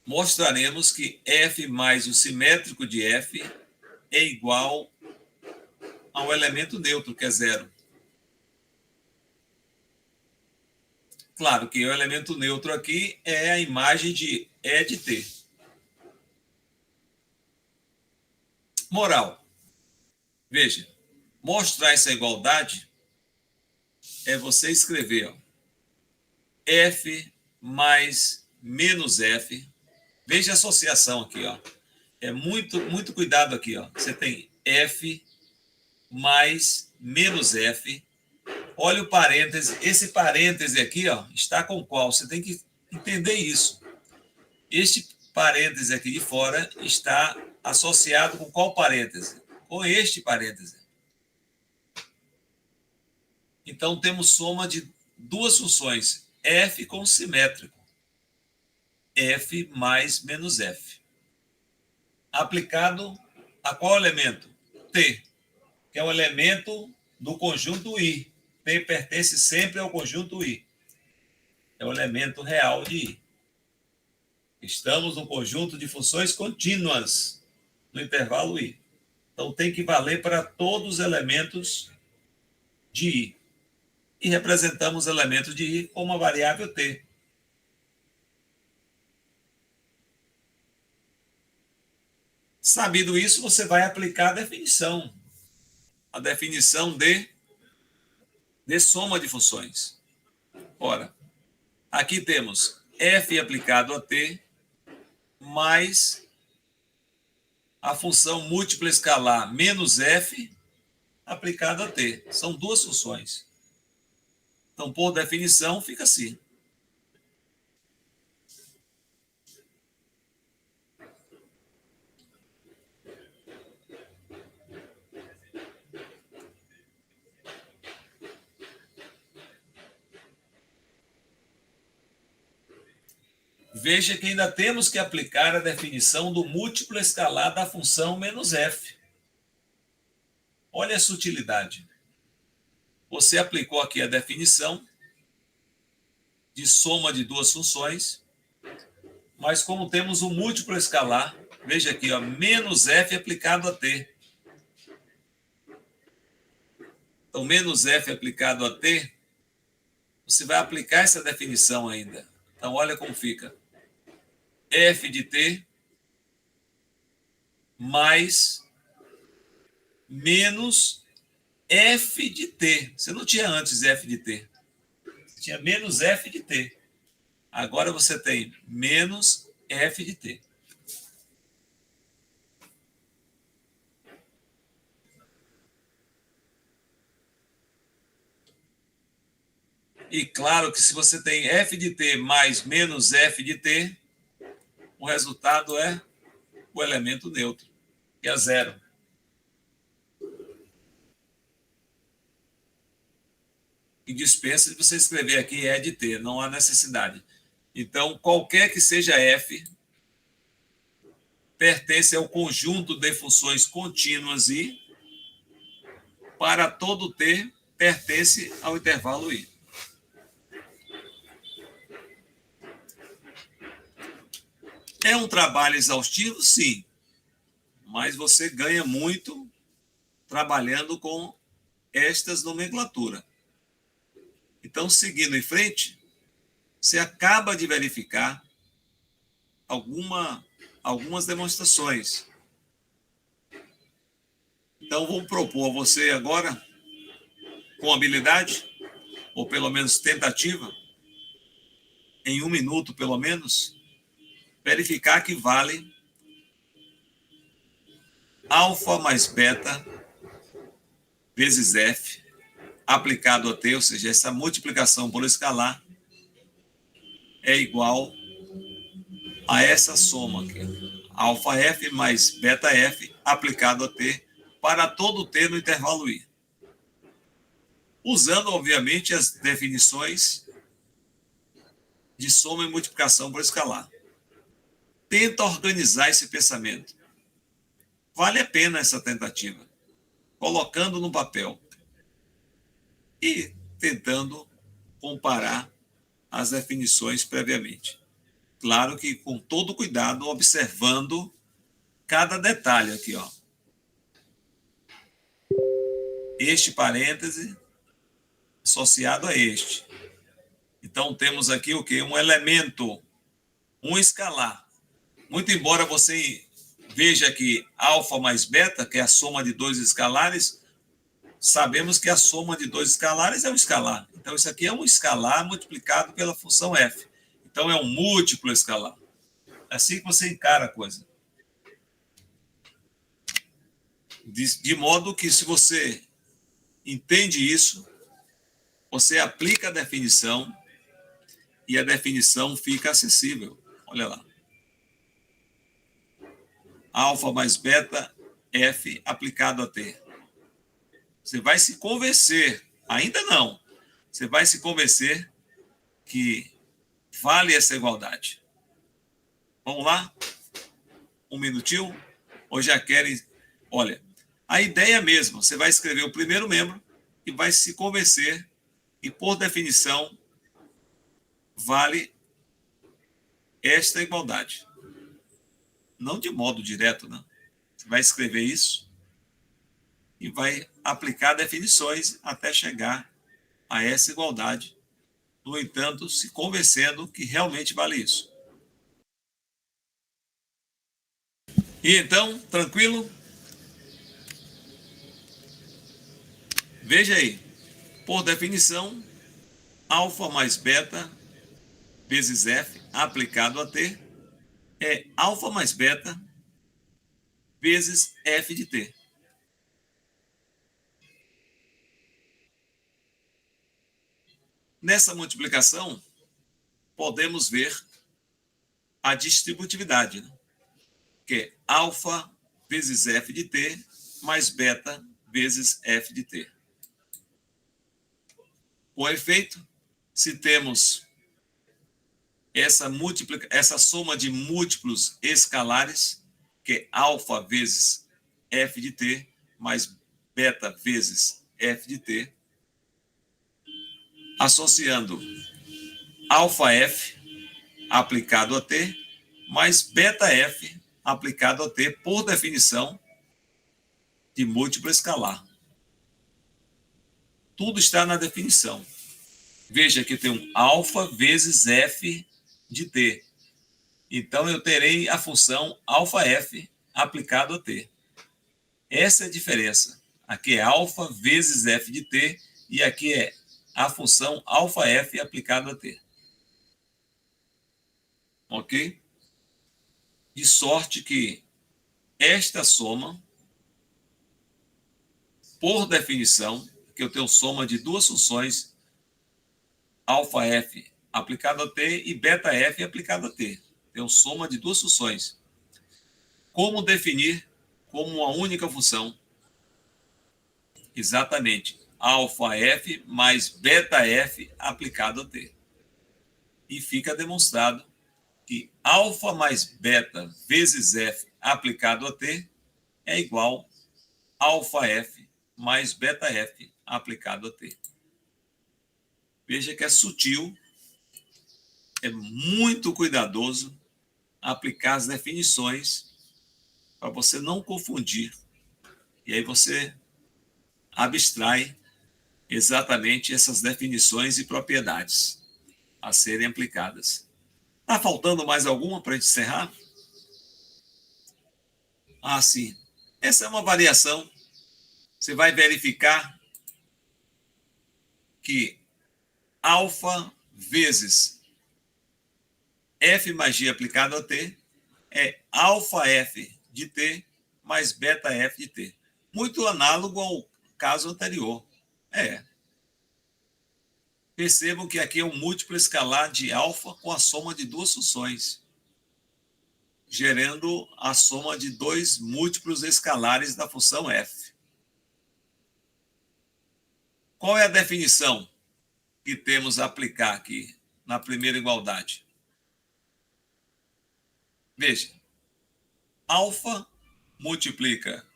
mostraremos que f mais o simétrico de f é igual ao elemento neutro, que é 0. Claro que o elemento neutro aqui é a imagem de E de t. Moral. Veja, mostrar essa igualdade é você escrever f mais menos f. Veja a associação aqui, É muito cuidado aqui, Você tem f mais menos f. Olha o parêntese. Esse parêntese aqui, está com qual? Você tem que entender isso. Este parêntese aqui de fora está associado com qual parêntese? Com este parêntese. Então, temos soma de duas funções, f com simétrico. F mais menos f. Aplicado a qual elemento? T, que é um elemento do conjunto I. T pertence sempre ao conjunto I. É o elemento real de I. Estamos no conjunto de funções contínuas no intervalo I. Então, tem que valer para todos os elementos de I. E representamos elementos de I com uma variável T. Sabido isso, você vai aplicar a definição. A definição de soma de funções. Ora, aqui temos f aplicado a t mais a função múltipla escalar menos f aplicado a t. São duas funções. Então, por definição, fica assim. Veja que ainda temos que aplicar a definição do múltiplo escalar da função menos f. Olha a sutilidade. Você aplicou aqui a definição de soma de duas funções, mas como temos um múltiplo escalar, veja aqui, menos f aplicado a t. Então, menos f aplicado a t, você vai aplicar essa definição ainda. Então, olha como fica. F de t mais menos f de t. Você não tinha antes f de t. Você tinha menos f de t. Agora você tem menos f de t. E claro que se você tem f de t mais menos f de t, o resultado é o elemento neutro, que é zero. E dispensa de você escrever aqui é de t, não há necessidade. Então, qualquer que seja f, pertence ao conjunto de funções contínuas i, para todo t, pertence ao intervalo i. É um trabalho exaustivo? Sim. Mas você ganha muito trabalhando com estas nomenclaturas. Então, seguindo em frente, você acaba de verificar algumas demonstrações. Então, vou propor a você agora, com habilidade, ou pelo menos tentativa, em 1 minuto pelo menos, verificar que vale alfa mais beta vezes f aplicado a t, ou seja, essa multiplicação por escalar é igual a essa soma aqui, alfa f mais beta f aplicado a t para todo t no intervalo i. Usando, obviamente, as definições de soma e multiplicação por escalar. Tenta organizar esse pensamento. Vale a pena essa tentativa, colocando no papel e tentando comparar as definições previamente. Claro que com todo cuidado, observando cada detalhe aqui, ó. Este parêntese associado a este. Então, temos aqui o quê? Um elemento, um escalar. Muito embora você veja aqui alfa mais beta, que é a soma de dois escalares, sabemos que a soma de dois escalares é um escalar. Então, isso aqui é um escalar multiplicado pela função f. Então, é um múltiplo escalar. É assim que você encara a coisa. De modo que, se você entende isso, você aplica a definição e a definição fica acessível. Olha lá. Alfa mais beta, f aplicado a t. Você vai se convencer, ainda não, você vai se convencer que vale essa igualdade. Vamos lá? 1 minutinho? Ou já querem? Olha, a ideia é mesmo, você vai escrever o primeiro membro e vai se convencer e, por definição, vale esta igualdade. Não de modo direto, não. Você vai escrever isso e vai aplicar definições até chegar a essa igualdade. No entanto, se convencendo que realmente vale isso. E então, tranquilo? Veja aí. Por definição, alfa mais beta vezes f aplicado a t é alfa mais beta vezes f de t. Nessa multiplicação, podemos ver a distributividade, né? Que é alfa vezes f de t mais beta vezes f de t. Com efeito, se temos essa soma de múltiplos escalares, que é alfa vezes f de t mais beta vezes f de t, associando alfa f aplicado a t mais beta f aplicado a t, por definição de múltiplo escalar. Tudo está na definição. Veja que tem um alfa vezes f de t. Então, eu terei a função alfa f aplicado a t. Essa é a diferença. Aqui é alfa vezes f de t e aqui é a função alfa f aplicado a t. Ok? De sorte que esta soma, por definição, que eu tenho soma de duas funções, alfa F aplicado a T e beta F aplicado a T. Tem uma soma de duas funções. Como definir como uma única função? Exatamente, alfa F mais beta F aplicado a T. E fica demonstrado que alfa mais beta vezes F aplicado a T é igual a alfa F mais beta F aplicado a T. Veja que é sutil, é muito cuidadoso aplicar as definições para você não confundir. E aí você abstrai exatamente essas definições e propriedades a serem aplicadas. Está faltando mais alguma para a gente encerrar? Ah, sim. Essa é uma variação. Você vai verificar que alfa vezes F mais G aplicado a T é alfa F de T mais beta F de T. Muito análogo ao caso anterior. Percebam que aqui é um múltiplo escalar de alfa com a soma de duas funções, gerando a soma de dois múltiplos escalares da função f. Qual é a definição que temos a aplicar aqui na primeira igualdade? Veja, alfa multiplica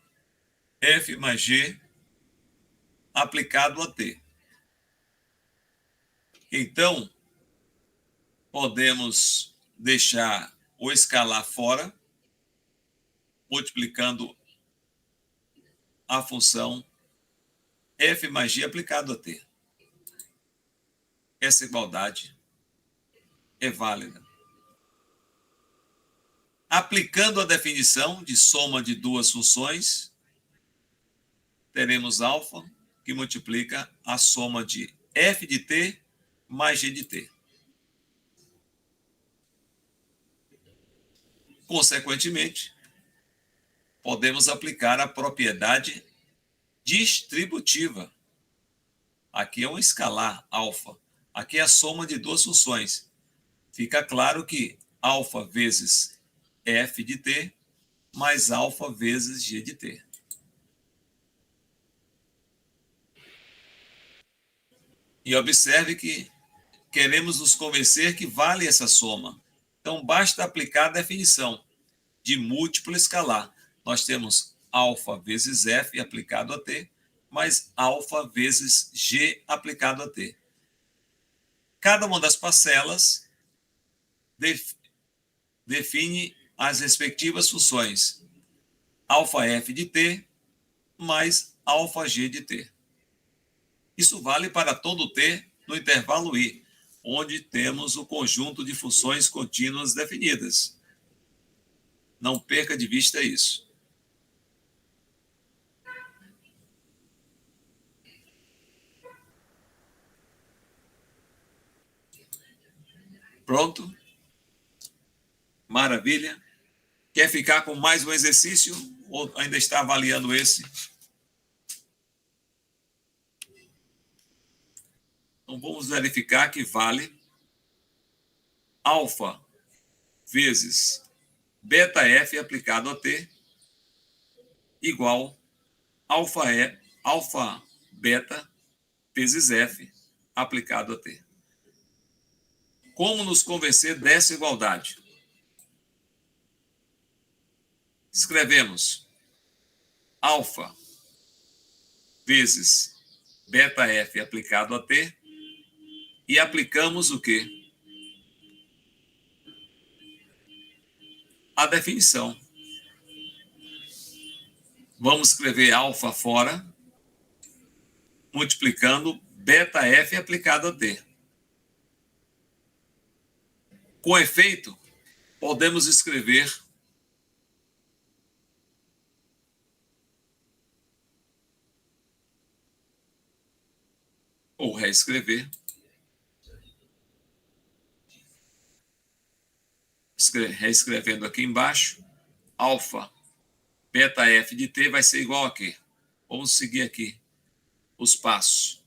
f mais g aplicado a t. Então, podemos deixar o escalar fora, multiplicando a função f mais g aplicado a t. Essa igualdade é válida. Aplicando a definição de soma de duas funções, teremos alfa que multiplica a soma de f de t mais g de t. Consequentemente, podemos aplicar a propriedade distributiva. Aqui é um escalar, alfa. Aqui é a soma de duas funções. Fica claro que alfa vezes f de t mais alfa vezes g de t. E observe que queremos nos convencer que vale essa soma. Então, basta aplicar a definição de múltiplo escalar. Nós temos alfa vezes f aplicado a t, mais alfa vezes g aplicado a t. Cada uma das parcelas define as respectivas funções alfa f de t mais alfa g de t. Isso vale para todo t no intervalo i, onde temos o conjunto de funções contínuas definidas. Não perca de vista isso. Pronto? Maravilha. Quer ficar com mais um exercício ou ainda está avaliando esse? Então, vamos verificar que vale alfa vezes beta f aplicado a t igual alfa beta vezes f aplicado a t. Como nos convencer dessa igualdade? Escrevemos alfa vezes beta f aplicado a t e aplicamos o quê? A definição. Vamos escrever alfa fora, multiplicando beta f aplicado a t. Com efeito, podemos escrever ou reescrever. Reescrevendo aqui embaixo, alfa beta f de t vai ser igual a quê? Vamos seguir aqui os passos.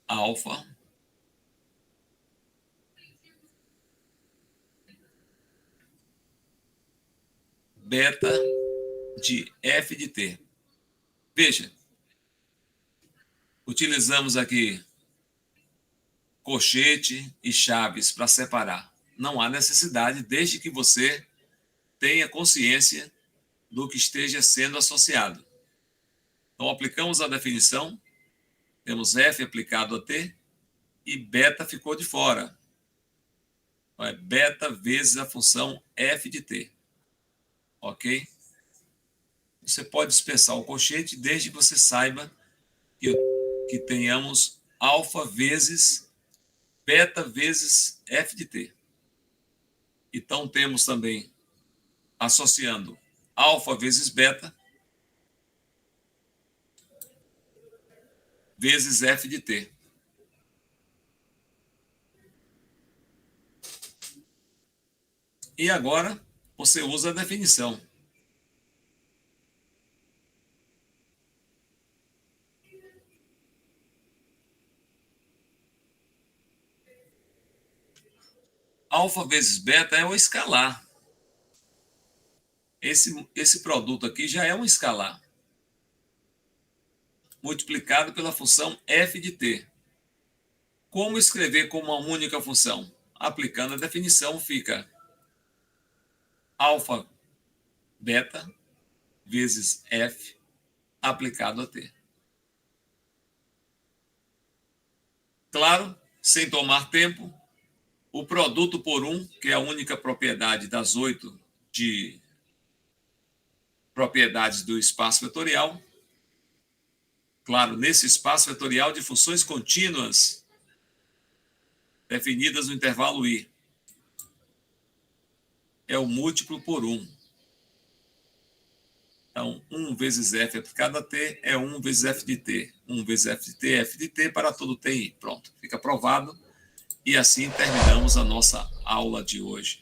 alfa beta de f de t. Veja, utilizamos aqui colchete e chaves para separar. Não há necessidade, desde que você tenha consciência do que esteja sendo associado. Então, aplicamos a definição, temos f aplicado a t, e beta ficou de fora. Então, é beta vezes a função f de t. Ok? Você pode dispensar o colchete desde que você saiba que tenhamos alfa vezes beta vezes f de t. Então, temos também, associando alfa vezes beta vezes f de t. E agora, você usa a definição. Alfa vezes beta é um escalar. Esse produto aqui já é um escalar, multiplicado pela função f de t. Como escrever como uma única função? Aplicando a definição, fica alfa beta vezes f aplicado a t. Claro, sem tomar tempo, o produto por 1, que é a única propriedade das 8 de propriedades do espaço vetorial. Claro, nesse espaço vetorial de funções contínuas definidas no intervalo i, é o múltiplo por 1. Então, 1 vezes f aplicado a t é 1 vezes f de t. 1 vezes f de t para todo ti. Pronto, fica provado. E assim terminamos a nossa aula de hoje.